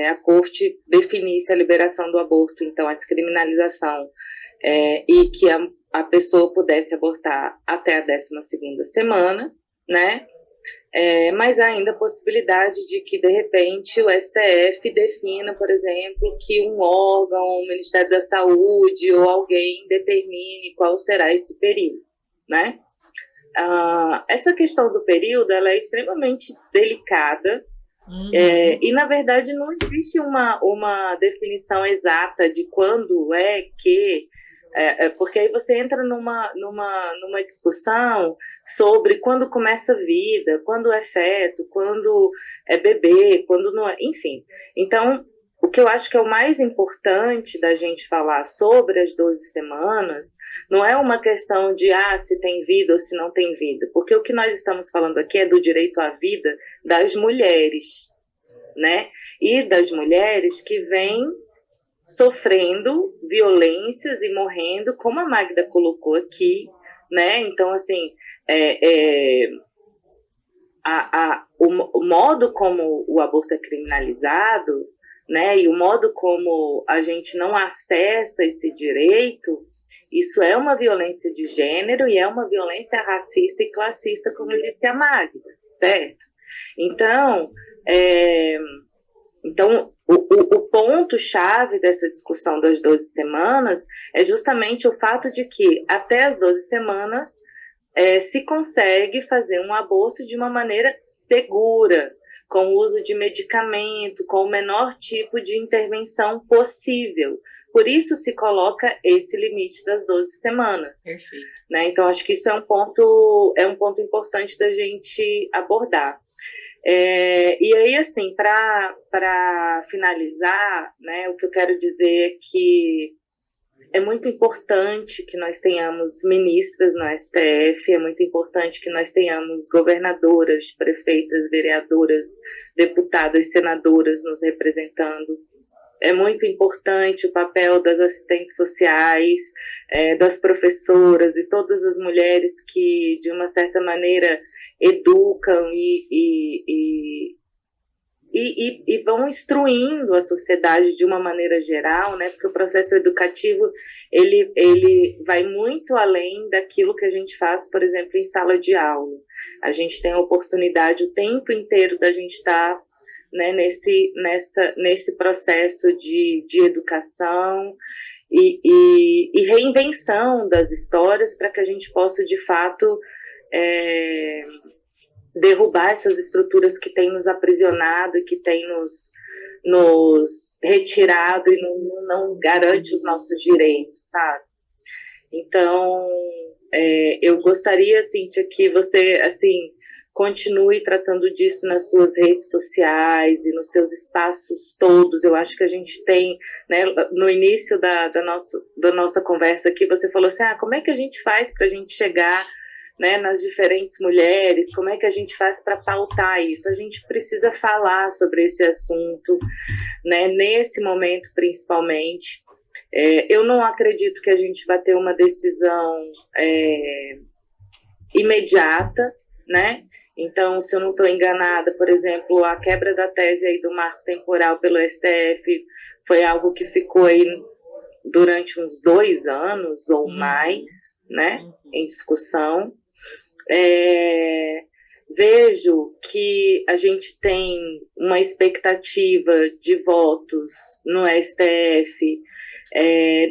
a Corte definisse a liberação do aborto, então, a descriminalização, e que a pessoa pudesse abortar até a 12ª semana, né? Mas há ainda a possibilidade de que, de repente, o STF defina, por exemplo, que um órgão, o Ministério da Saúde ou alguém determine qual será esse período, né? Essa questão do período, ela é extremamente delicada, e, na verdade, não existe uma definição exata de quando porque aí você entra numa discussão sobre quando começa a vida, quando é feto, quando é bebê, quando não é, enfim. Então, o que eu acho que é o mais importante da gente falar sobre as 12 semanas não é uma questão de se tem vida ou se não tem vida, porque o que nós estamos falando aqui é do direito à vida das mulheres, né? E das mulheres que vêm sofrendo violências e morrendo, como a Magda colocou aqui, né? Então, assim, o modo como o aborto é criminalizado, né? E o modo como a gente não acessa esse direito, isso é uma violência de gênero e é uma violência racista e classista, como disse a Magda, certo? Então, o ponto-chave dessa discussão das 12 semanas é justamente o fato de que até as 12 semanas se consegue fazer um aborto de uma maneira segura, com o uso de medicamento, com o menor tipo de intervenção possível. Por isso se coloca esse limite das 12 semanas. Perfeito. Né? Então, acho que isso é um ponto importante da gente abordar. E aí, assim, para finalizar, né, o que eu quero dizer é que é muito importante que nós tenhamos ministras no STF, é muito importante que nós tenhamos governadoras, prefeitas, vereadoras, deputadas, senadoras nos representando. É muito importante o papel das assistentes sociais, das professoras e todas as mulheres que, de uma certa maneira, educam e vão instruindo a sociedade de uma maneira geral, né? Porque o processo educativo ele vai muito além daquilo que a gente faz, por exemplo, em sala de aula. A gente tem a oportunidade o tempo inteiro da gente estar né, nesse processo de educação e reinvenção das histórias para que a gente possa, de fato, derrubar essas estruturas que têm nos aprisionado e que têm nos retirado e não garante os nossos direitos, sabe? Então, eu gostaria, Cíntia, que você, assim, continue tratando disso nas suas redes sociais e nos seus espaços todos. Eu acho que a gente tem, né, no início da nossa conversa aqui, você falou assim, como é que a gente faz para a gente chegar, né, nas diferentes mulheres, como é que a gente faz para pautar isso? A gente precisa falar sobre esse assunto, né, nesse momento principalmente. Eu não acredito que a gente vai ter uma decisão imediata, né? Então, se eu não estou enganada, por exemplo, a quebra da tese aí do marco temporal pelo STF foi algo que ficou aí durante uns 2 anos ou mais, né, em discussão. Vejo que a gente tem uma expectativa de votos no STF,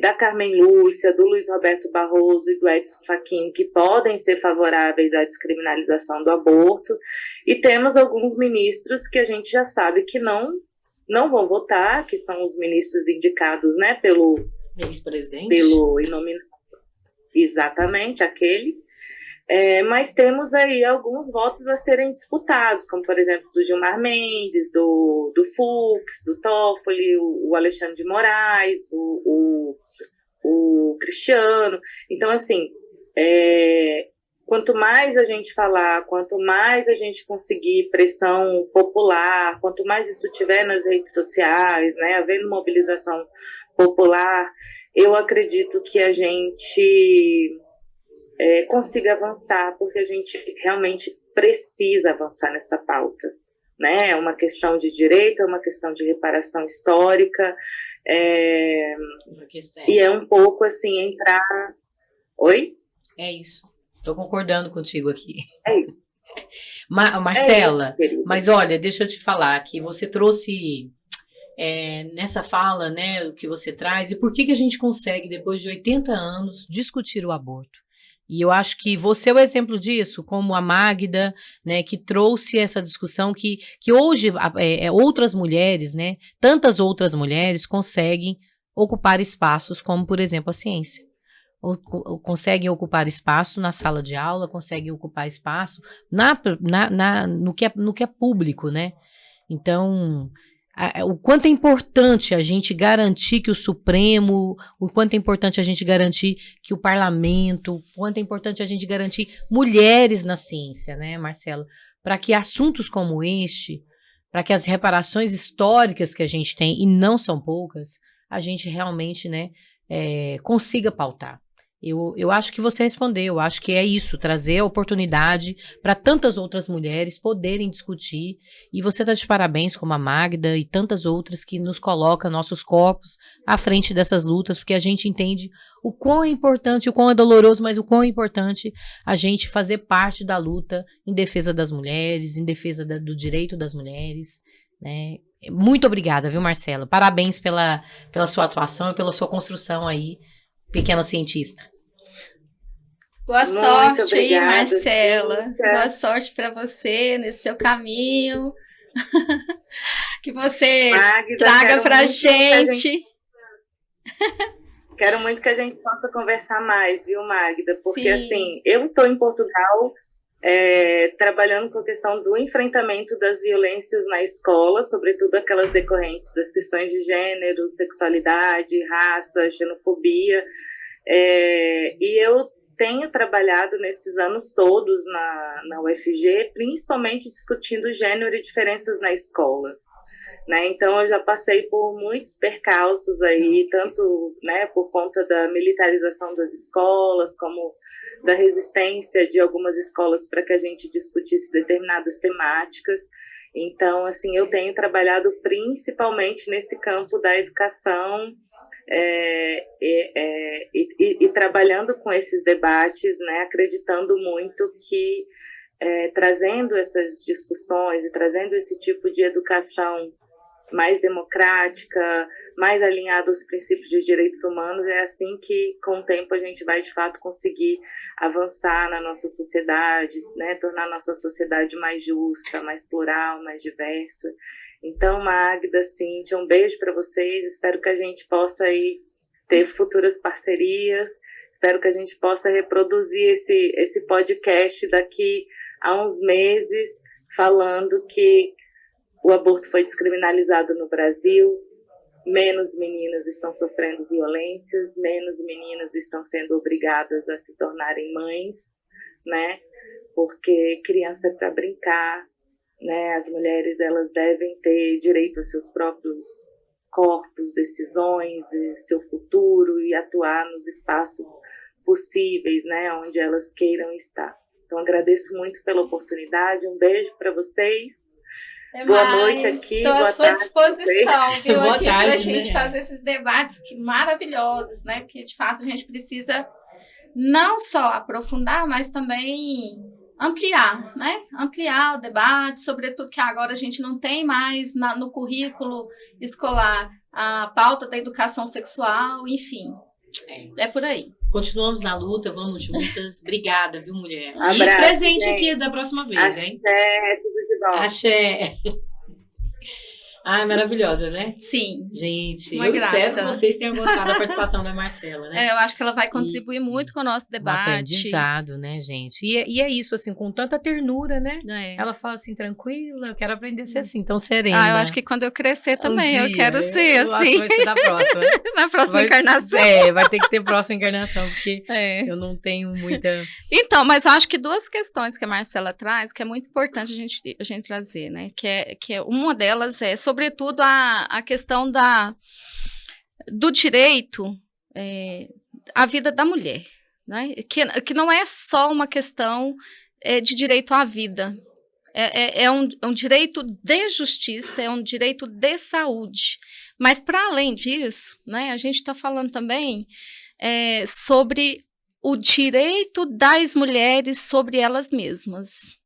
da Carmen Lúcia, do Luiz Roberto Barroso e do Edson Fachin, que podem ser favoráveis à descriminalização do aborto, e temos alguns ministros que a gente já sabe que não vão votar, que são os ministros indicados, né, pelo ex-presidente, pelo inominado, exatamente, aquele. Mas temos aí alguns votos a serem disputados, como, por exemplo, do Gilmar Mendes, do Fux, do Toffoli, o Alexandre de Moraes, o Cristiano. Então, assim, quanto mais a gente falar, quanto mais a gente conseguir pressão popular, quanto mais isso tiver nas redes sociais, né, havendo mobilização popular, eu acredito que a gente consiga avançar, porque a gente realmente precisa avançar nessa pauta, né? É uma questão de direito, é uma questão de reparação histórica, e é um pouco assim, entrar... Oi? É isso, estou concordando contigo aqui. É isso. Marcela, mas olha, deixa eu te falar que você trouxe... nessa fala, né, o que você traz, e por que a gente consegue, depois de 80 anos, discutir o aborto. E eu acho que você é o exemplo disso, como a Magda, né, que trouxe essa discussão que hoje outras mulheres, né, tantas outras mulheres conseguem ocupar espaços, como, por exemplo, a ciência. Conseguem ocupar espaço na sala de aula, conseguem ocupar espaço no que é público, né? Então... o quanto é importante a gente garantir que o Supremo, o quanto é importante a gente garantir que o Parlamento, o quanto é importante a gente garantir mulheres na ciência, né, Marcelo? Para que assuntos como este, para que as reparações históricas que a gente tem, e não são poucas, a gente realmente, né, consiga pautar. Eu acho que você respondeu, eu acho que é isso, trazer a oportunidade para tantas outras mulheres poderem discutir, e você está de parabéns, como a Magda e tantas outras que nos colocam nossos corpos à frente dessas lutas, porque a gente entende o quão é importante, o quão é doloroso, mas o quão é importante a gente fazer parte da luta em defesa das mulheres, em defesa do direito das mulheres, né? Muito obrigada, viu, Marcela? Parabéns pela sua atuação e pela sua construção aí, pequena cientista. Boa sorte aí, Marcela. Cíntia. Boa sorte para você nesse seu caminho. Que você Magda, traga para a gente. Quero muito que a gente possa conversar mais, viu, Magda? Porque, assim, eu estou em Portugal trabalhando com a questão do enfrentamento das violências na escola, sobretudo aquelas decorrentes das questões de gênero, sexualidade, raça, xenofobia. E eu tenho trabalhado nesses anos todos na UFG, principalmente discutindo gênero e diferenças na escola, né? Então, eu já passei por muitos percalços aí, tanto, né, por conta da militarização das escolas, como da resistência de algumas escolas para que a gente discutisse determinadas temáticas. Então, assim, eu tenho trabalhado principalmente nesse campo da educação, e trabalhando com esses debates, né, acreditando muito que trazendo essas discussões e trazendo esse tipo de educação mais democrática, mais alinhada aos princípios de direitos humanos, é assim que, com o tempo, a gente vai, de fato, conseguir avançar na nossa sociedade, né? Tornar a nossa sociedade mais justa, mais plural, mais diversa. Então, Magda, Cíntia, um beijo para vocês. Espero que a gente possa aí ter futuras parcerias. Espero que a gente possa reproduzir esse podcast daqui a uns meses, falando que o aborto foi descriminalizado no Brasil, menos meninas estão sofrendo violências, menos meninas estão sendo obrigadas a se tornarem mães, né? Porque criança é para brincar, né? As mulheres, elas devem ter direito aos seus próprios corpos, decisões, seu futuro e atuar nos espaços possíveis, né? Onde elas queiram estar. Então, agradeço muito pela oportunidade, um beijo para vocês. Boa noite aqui. Estou à sua disposição, viu, Boa aqui tarde, para a gente né? fazer esses debates maravilhosos, né? Porque de fato a gente precisa não só aprofundar, mas também ampliar, né? Ampliar o debate, sobretudo que agora a gente não tem mais no currículo escolar a pauta da educação sexual, enfim. É por aí. Continuamos na luta, vamos juntas. Obrigada, viu, mulher? Abraço, e presente gente. aqui da próxima vez, hein? Axé, tudo de bom. Axé. Ai, maravilhosa, né? Sim. Gente, Uma eu graça. espero que vocês tenham gostado da participação da Marcela, né? Eu acho que ela vai contribuir muito com o nosso Um debate. aprendizado, né, gente? E é isso, assim, com tanta ternura, né? É. Ela fala assim, tranquila, eu quero aprender a ser assim, tão serena. Eu acho que quando eu crescer também, eu dia, quero ser eu acho assim. que vai ser da próxima. Na próxima encarnação. Vai ter que ter próxima encarnação, porque É. eu não tenho muita... Então, mas eu acho que duas questões que a Marcela traz, que é muito importante a gente trazer, né? Que é uma delas é, sobretudo, a questão do direito à vida da mulher, né? Que não é só uma questão de direito à vida. É um direito de justiça, é um direito de saúde. Mas, para além disso, né, a gente está falando também sobre o direito das mulheres sobre elas mesmas,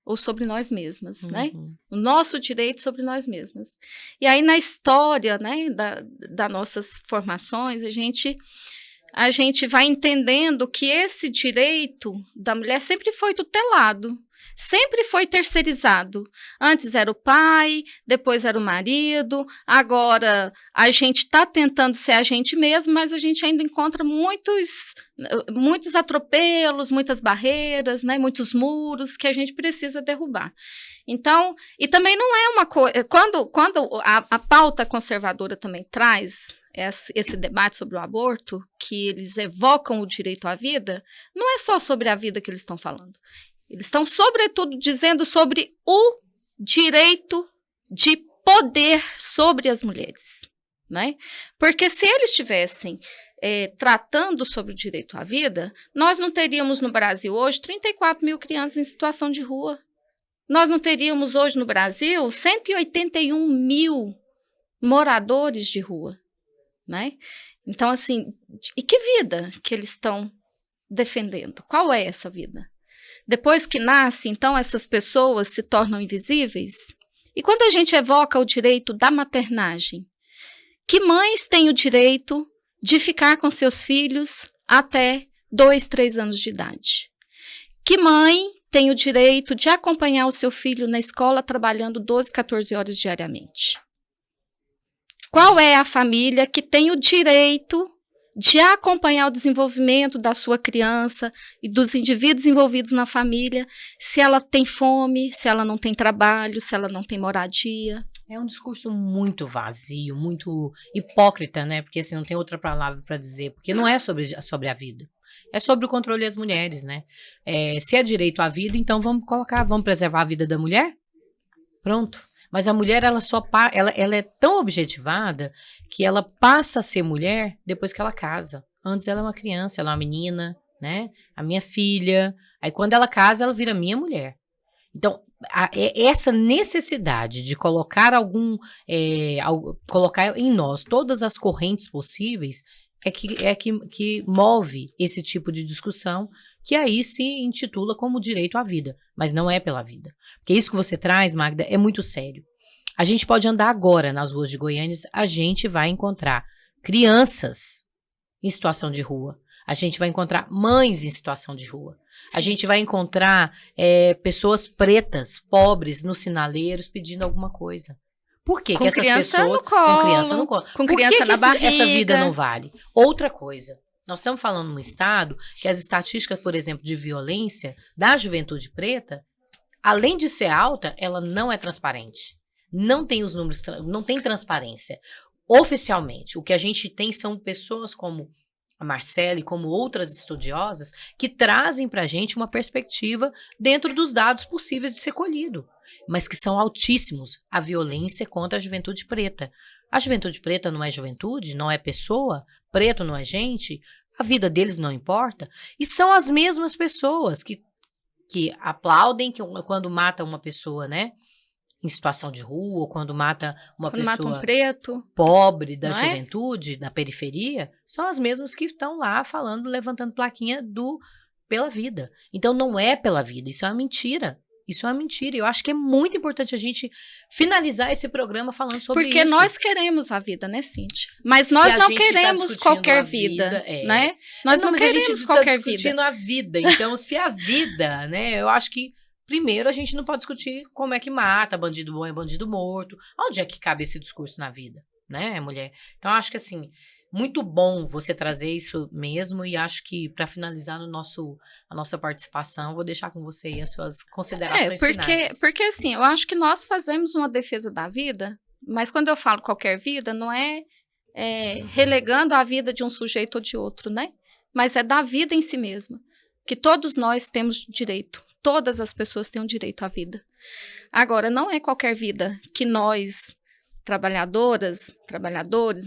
ou sobre nós mesmas, né? O nosso direito sobre nós mesmas. E aí, na história, né, das nossas formações, a gente vai entendendo que esse direito da mulher sempre foi tutelado, sempre foi terceirizado. Antes era o pai, depois era o marido, agora a gente está tentando ser a gente mesmo, mas a gente ainda encontra muitos atropelos, muitas barreiras, né, muitos muros que a gente precisa derrubar. Então, e também não é uma coisa... Quando a pauta conservadora também traz esse debate sobre o aborto, que eles evocam o direito à vida, não é só sobre a vida que eles estão falando. Eles estão, sobretudo, dizendo sobre o direito de poder sobre as mulheres, né? Porque se eles estivessem tratando sobre o direito à vida, nós não teríamos no Brasil hoje 34 mil crianças em situação de rua. Nós não teríamos hoje no Brasil 181 mil moradores de rua, né? Então, assim, e que vida que eles estão defendendo? Qual é essa vida? Depois que nasce, então, essas pessoas se tornam invisíveis. E quando a gente evoca o direito da maternagem, que mães têm o direito de ficar com seus filhos até 2, 3 anos de idade? Que mãe tem o direito de acompanhar o seu filho na escola trabalhando 12, 14 horas diariamente? Qual é a família que tem o direito de acompanhar o desenvolvimento da sua criança e dos indivíduos envolvidos na família, se ela tem fome, se ela não tem trabalho, se ela não tem moradia? É um discurso muito vazio, muito hipócrita, né? Porque assim, não tem outra palavra para dizer, porque não é sobre a vida. É sobre o controle das mulheres, né? Se é direito à vida, então vamos preservar a vida da mulher? Pronto. Mas a mulher, ela é tão objetivada que ela passa a ser mulher depois que ela casa. Antes ela é uma criança, ela é uma menina, né? A minha filha. Aí quando ela casa, ela vira minha mulher. Então, essa necessidade de colocar colocar em nós todas as correntes possíveis que move esse tipo de discussão, que aí se intitula como direito à vida, mas não é pela vida. Porque isso que você traz, Magda, é muito sério. A gente pode andar agora nas ruas de Goiânia, a gente vai encontrar crianças em situação de rua, a gente vai encontrar mães em situação de rua, a gente vai encontrar pessoas pretas, pobres, nos sinaleiros pedindo alguma coisa. Por que que essas pessoas... Com criança no colo. Com criança na barriga. Essa vida não vale? Outra coisa, nós estamos falando num estado que as estatísticas, por exemplo, de violência da juventude preta, além de ser alta, ela não é transparente. Não tem os números, não tem transparência. Oficialmente, o que a gente tem são pessoas como a Marcela e como outras estudiosas que trazem para a gente uma perspectiva dentro dos dados possíveis de ser colhido, mas que são altíssimos. A violência contra a juventude preta. A juventude preta não é juventude, não é pessoa, preto não é gente, a vida deles não importa. E são as mesmas pessoas que aplaudem quando mata uma pessoa, né? Em situação de rua, ou quando mata uma pessoa mata um preto, pobre da juventude, na periferia, são as mesmas que estão lá falando, levantando plaquinha pela vida. Então não é pela vida, isso é uma mentira. Isso é uma mentira. Eu acho que é muito importante a gente finalizar esse programa falando sobre isso. Porque nós queremos a vida, né, Cíntia? Mas nós não queremos qualquer vida, né? Nós não queremos qualquer vida. A gente está discutindo a vida. Então, se a vida, né, eu acho que primeiro, a gente não pode discutir como é que mata, bandido bom é bandido morto. Onde é que cabe esse discurso na vida, né, mulher? Então, acho que, assim, muito bom você trazer isso mesmo e acho que, para finalizar a nossa participação, vou deixar com você aí as suas considerações finais. Porque, assim, eu acho que nós fazemos uma defesa da vida, mas quando eu falo qualquer vida, não é relegando a vida de um sujeito ou de outro, né? Mas é da vida em si mesma, que todos nós temos direito. Todas as pessoas têm o direito à vida. Agora, não é qualquer vida que nós, trabalhadores,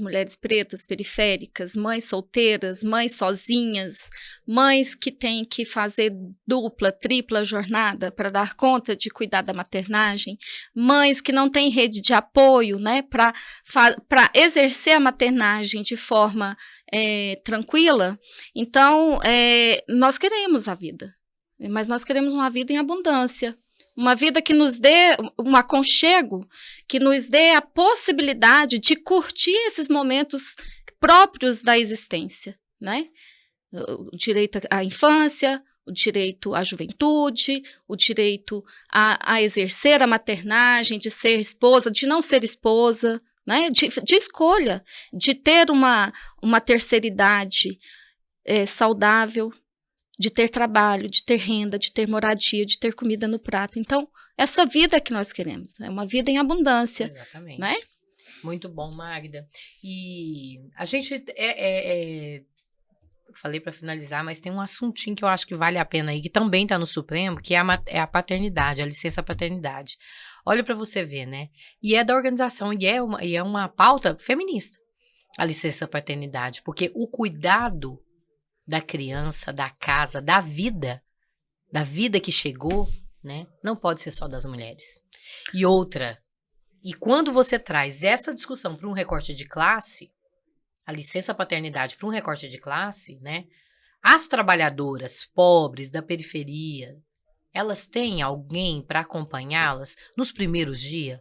mulheres pretas, periféricas, mães solteiras, mães sozinhas, mães que têm que fazer dupla, tripla jornada para dar conta de cuidar da maternagem, mães que não têm rede de apoio, né, para exercer a maternagem de forma tranquila. Então, nós queremos a vida. Mas nós queremos uma vida em abundância, uma vida que nos dê um aconchego, que nos dê a possibilidade de curtir esses momentos próprios da existência, né? O direito à infância, o direito à juventude, o direito a exercer a maternagem, de ser esposa, de não ser esposa, né? De escolha, de ter uma terceira idade saudável, de ter trabalho, de ter renda, de ter moradia, de ter comida no prato. Então, essa vida que nós queremos, é uma vida em abundância. Exatamente. Né? Muito bom, Magda. E a gente, falei para finalizar, mas tem um assuntinho que eu acho que vale a pena aí, que também está no Supremo, que é a paternidade, a licença paternidade. Olha para você ver, né? E é da organização, e é uma pauta feminista, a licença paternidade, porque o cuidado da criança, da casa, da vida que chegou, né, não pode ser só das mulheres. E outra, e quando você traz essa discussão para um recorte de classe, a licença paternidade para um recorte de classe, né, as trabalhadoras pobres da periferia, elas têm alguém para acompanhá-las nos primeiros dias?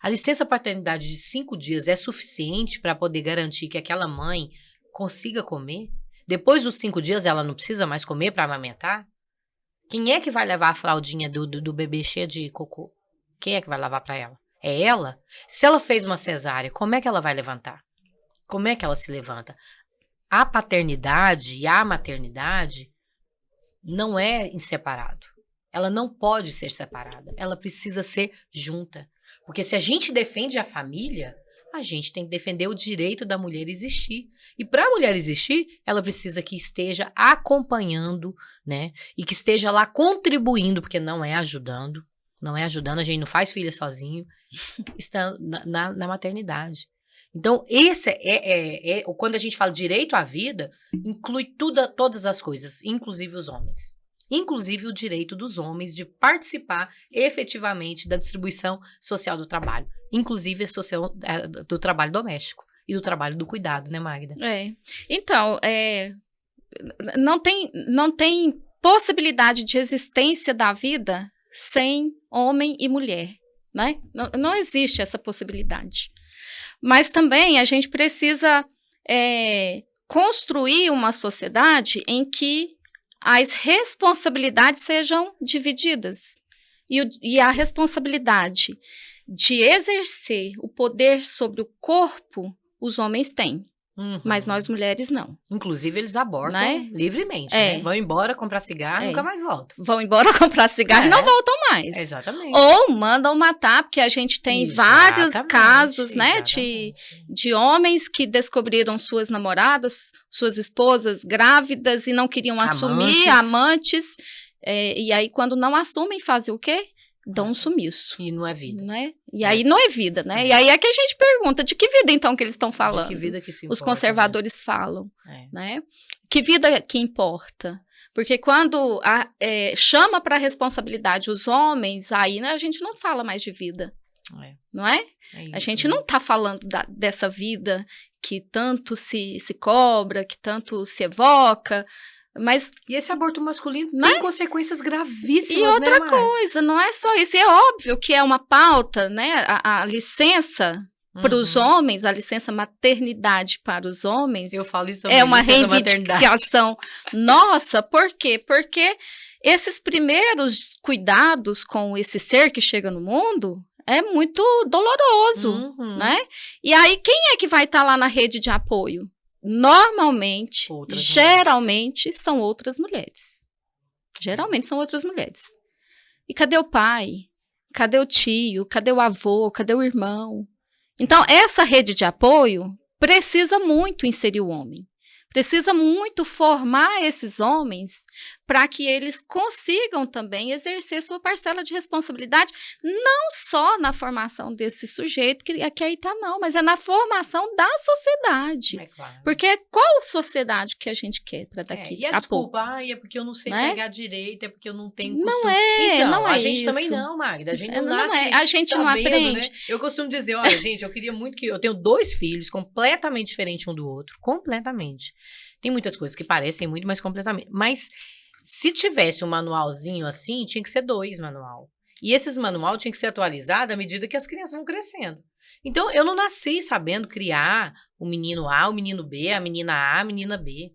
A licença paternidade de 5 dias é suficiente para poder garantir que aquela mãe consiga comer? Depois dos 5 dias, ela não precisa mais comer para amamentar? Quem é que vai levar a fraldinha do bebê cheia de cocô? Quem é que vai lavar para ela? É ela? Se ela fez uma cesárea, como é que ela vai levantar? Como é que ela se levanta? A paternidade e a maternidade não é em separado. Ela não pode ser separada. Ela precisa ser junta. Porque se a gente defende a família, a gente tem que defender o direito da mulher existir. E para a mulher existir, ela precisa que esteja acompanhando, né? E que esteja lá contribuindo, porque não é ajudando. Não é ajudando, a gente não faz filha sozinho. Está na maternidade. Então, esse quando a gente fala direito à vida, inclui todas as coisas, inclusive os homens. Inclusive o direito dos homens de participar efetivamente da distribuição social do trabalho, inclusive do trabalho doméstico. e do trabalho do cuidado, né, Magda? Então, não tem possibilidade de existência da vida sem homem e mulher, né? Não existe essa possibilidade. Mas também a gente precisa construir uma sociedade em que as responsabilidades sejam divididas. E a responsabilidade de exercer o poder sobre o corpo, os homens têm. Mas nós mulheres não. Inclusive, eles abortam, né? Livremente, né? Vão embora comprar cigarro e nunca mais voltam. Vão embora comprar cigarro e não voltam mais. Exatamente. Ou mandam matar, porque a gente tem vários casos, né? De homens que descobriram suas namoradas, suas esposas grávidas e não queriam assumir, amantes. E aí, quando não assumem, fazem o quê? Dão um sumiço. E não é vida. Né? E aí não é vida, né? E aí é que a gente pergunta, de que vida então que eles estão falando? De que vida que se importa, os conservadores falam, né? Que vida que importa? Porque quando chama para a responsabilidade os homens, aí né, a gente não fala mais de vida, não é? A gente não está falando dessa vida que tanto se cobra, que tanto se evoca. Mas, e esse aborto masculino tem consequências gravíssimas, e outra coisa, não é só isso. É óbvio que é uma pauta, né? A licença para os homens, a licença maternidade para os homens. Eu falo isso também. É uma reivindicação nossa. Por quê? Porque esses primeiros cuidados com esse ser que chega no mundo é muito doloroso, né? E aí, quem é que vai estar lá na rede de apoio? Normalmente, geralmente, são outras mulheres. Geralmente são outras mulheres. E cadê o pai? Cadê o tio? Cadê o avô? Cadê o irmão? Então, essa rede de apoio precisa muito inserir o homem. Precisa muito formar esses homens para que eles consigam também exercer sua parcela de responsabilidade, não só na formação desse sujeito que aí está, não, mas é na formação da sociedade. Claro. Porque qual sociedade que a gente quer para daqui e a desculpa, é porque eu não sei pegar direito, é porque eu não tenho costume. Não é a gente isso. também não, Magda, a gente não nasce a gente sabendo, não aprende. Né? Eu costumo dizer, olha, gente, eu queria muito que... Eu tenho 2 filhos completamente diferentes um do outro, completamente. Tem muitas coisas que parecem muito, mas completamente. Mas se tivesse um manualzinho assim, tinha que ser 2 manual. E esses manual tinha que ser atualizado à medida que as crianças vão crescendo. Então, eu não nasci sabendo criar o menino A, o menino B, a menina A, a menina B.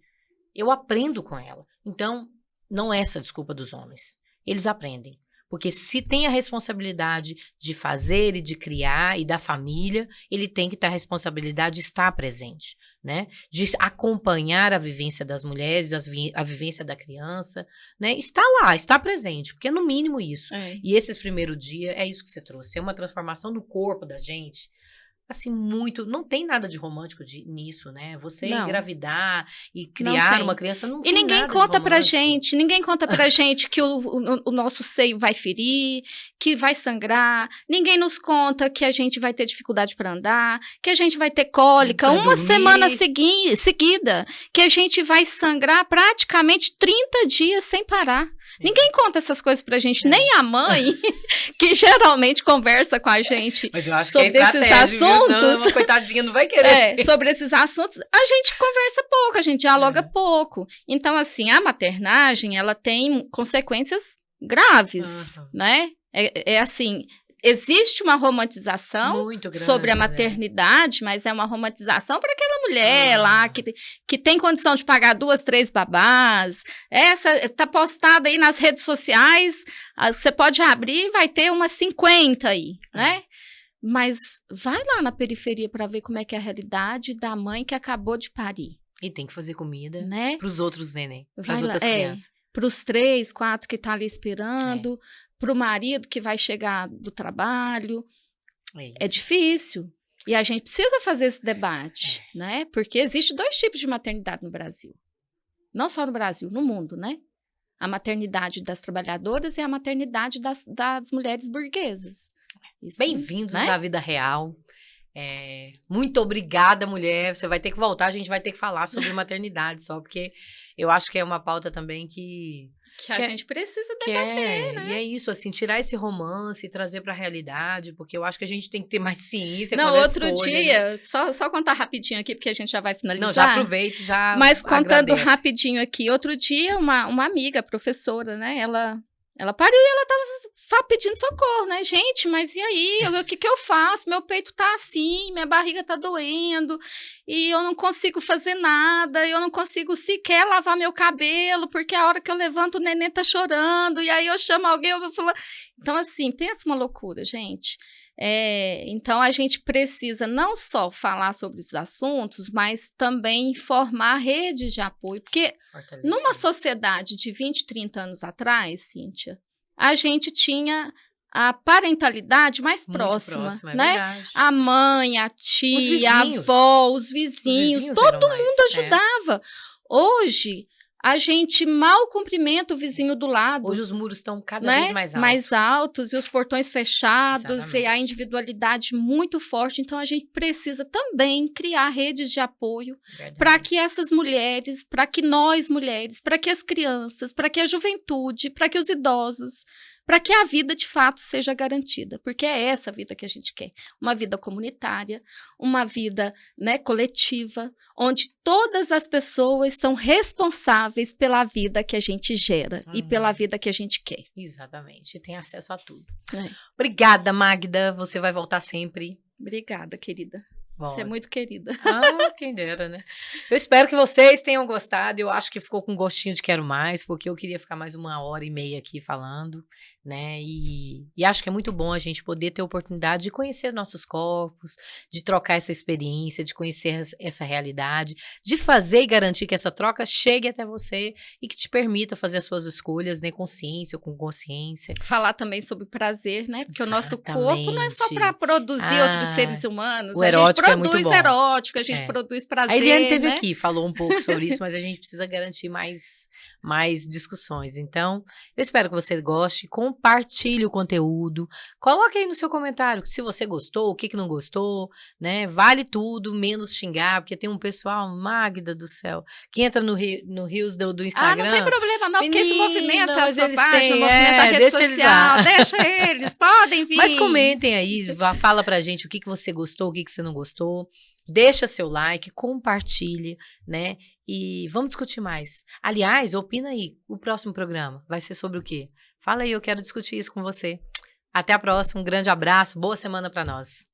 Eu aprendo com ela. Então, não é essa a desculpa dos homens. Eles aprendem. Porque se tem a responsabilidade de fazer e de criar e da família, ele tem que ter a responsabilidade de estar presente, né? De acompanhar a vivência das mulheres, a vivência da criança, né? Está lá, está presente, porque é no mínimo isso. E esses primeiros dias, é isso que você trouxe, é uma transformação do corpo da gente, assim, muito, não tem nada de romântico nisso, né? Você engravidar e criar uma criança não tem nada de romântico. Ninguém conta pra gente que o nosso seio vai ferir, que vai sangrar, ninguém nos conta que a gente vai ter dificuldade para andar, que a gente vai ter cólica uma semana seguida, que a gente vai sangrar praticamente 30 dias sem parar. Ninguém conta essas coisas pra gente, nem a mãe, que geralmente conversa com a gente sobre esses assuntos. Uma coitadinha não vai querer. Sobre esses assuntos, a gente conversa pouco, a gente dialoga pouco. Então, assim, a maternagem, ela tem consequências graves, né? É assim... Existe uma romantização grande, sobre a maternidade, mas é uma romantização para aquela mulher lá que tem condição de pagar 2, 3 babás. Essa está postada aí nas redes sociais, você pode abrir e vai ter umas 50 aí, né? Mas vai lá na periferia para ver como é que é a realidade da mãe que acabou de parir. E tem que fazer comida, né? Para os outros neném, para as outras crianças. Para os 3, 4 que estão ali esperando, para o marido que vai chegar do trabalho. É difícil. E a gente precisa fazer esse debate, né? Porque existe 2 tipos de maternidade no Brasil. Não só no Brasil, no mundo, né? A maternidade das trabalhadoras e a maternidade das mulheres burguesas. Bem-vindos à vida real. Muito obrigada, mulher. Você vai ter que voltar, a gente vai ter que falar sobre maternidade só, porque eu acho que é uma pauta também que a gente precisa debater, né? E é isso, assim, tirar esse romance e trazer para a realidade, porque eu acho que a gente tem que ter mais ciência. Não, outro dia, só contar rapidinho aqui, porque a gente já vai finalizar. Não, já aproveito, já Mas contando agradeço. rapidinho aqui, outro dia uma amiga, professora, né, ela pariu e ela tava pedindo socorro, né? Gente, mas e aí? O que eu faço? Meu peito tá assim, minha barriga tá doendo, e eu não consigo fazer nada, eu não consigo sequer lavar meu cabelo, porque a hora que eu levanto o neném tá chorando, e aí eu chamo alguém, eu vou falar... Então, assim, pensa uma loucura, gente. Então, a gente precisa não só falar sobre os assuntos, mas também formar redes de apoio, porque numa sociedade de 20, 30 anos atrás, Cíntia, a gente tinha a parentalidade mais próxima, né? A mãe, a tia, a avó, os vizinhos todo mundo ajudava. Hoje, a gente mal cumprimenta o vizinho do lado. Hoje os muros estão cada vez mais altos. Mais altos e os portões fechados. Exatamente. E a individualidade muito forte. Então, a gente precisa também criar redes de apoio para que essas mulheres, para que nós mulheres, para que as crianças, para que a juventude, para que os idosos, para que a vida, de fato, seja garantida. Porque é essa vida que a gente quer. Uma vida comunitária, uma vida, né, coletiva, onde todas as pessoas são responsáveis pela vida que a gente gera e pela vida que a gente quer. Exatamente. Tem acesso a tudo. Obrigada, Magda. Você vai voltar sempre. Obrigada, querida. Bom. Você é muito querida. Quem dera, né? Eu espero que vocês tenham gostado. Eu acho que ficou com gostinho de quero mais, porque eu queria ficar mais 1h30 aqui falando, né? E acho que é muito bom a gente poder ter a oportunidade de conhecer nossos corpos, de trocar essa experiência, de conhecer essa realidade, de fazer e garantir que essa troca chegue até você e que te permita fazer as suas escolhas, né? Consciência ou com consciência. Falar também sobre prazer, né? Porque o nosso corpo não é só para produzir outros seres humanos. O erótico produz erótico, a gente produz prazer. A Eliane esteve aqui, falou um pouco sobre isso, mas a gente precisa garantir mais discussões. Então, eu espero que você goste, compartilhe o conteúdo, coloque aí no seu comentário se você gostou, o que não gostou, né? Vale tudo, menos xingar, porque tem um pessoal, Magda do céu, que entra no Reels do Instagram. Não tem problema não, porque esse movimento a sua página, movimento a rede social, deixa eles, podem vir. Mas comentem aí, fala pra gente o que você gostou, o que você não gostou. Deixa seu like, compartilhe, né? E vamos discutir mais. Aliás, opina aí, o próximo programa vai ser sobre o quê? Fala aí, eu quero discutir isso com você. Até a próxima, um grande abraço, boa semana para nós.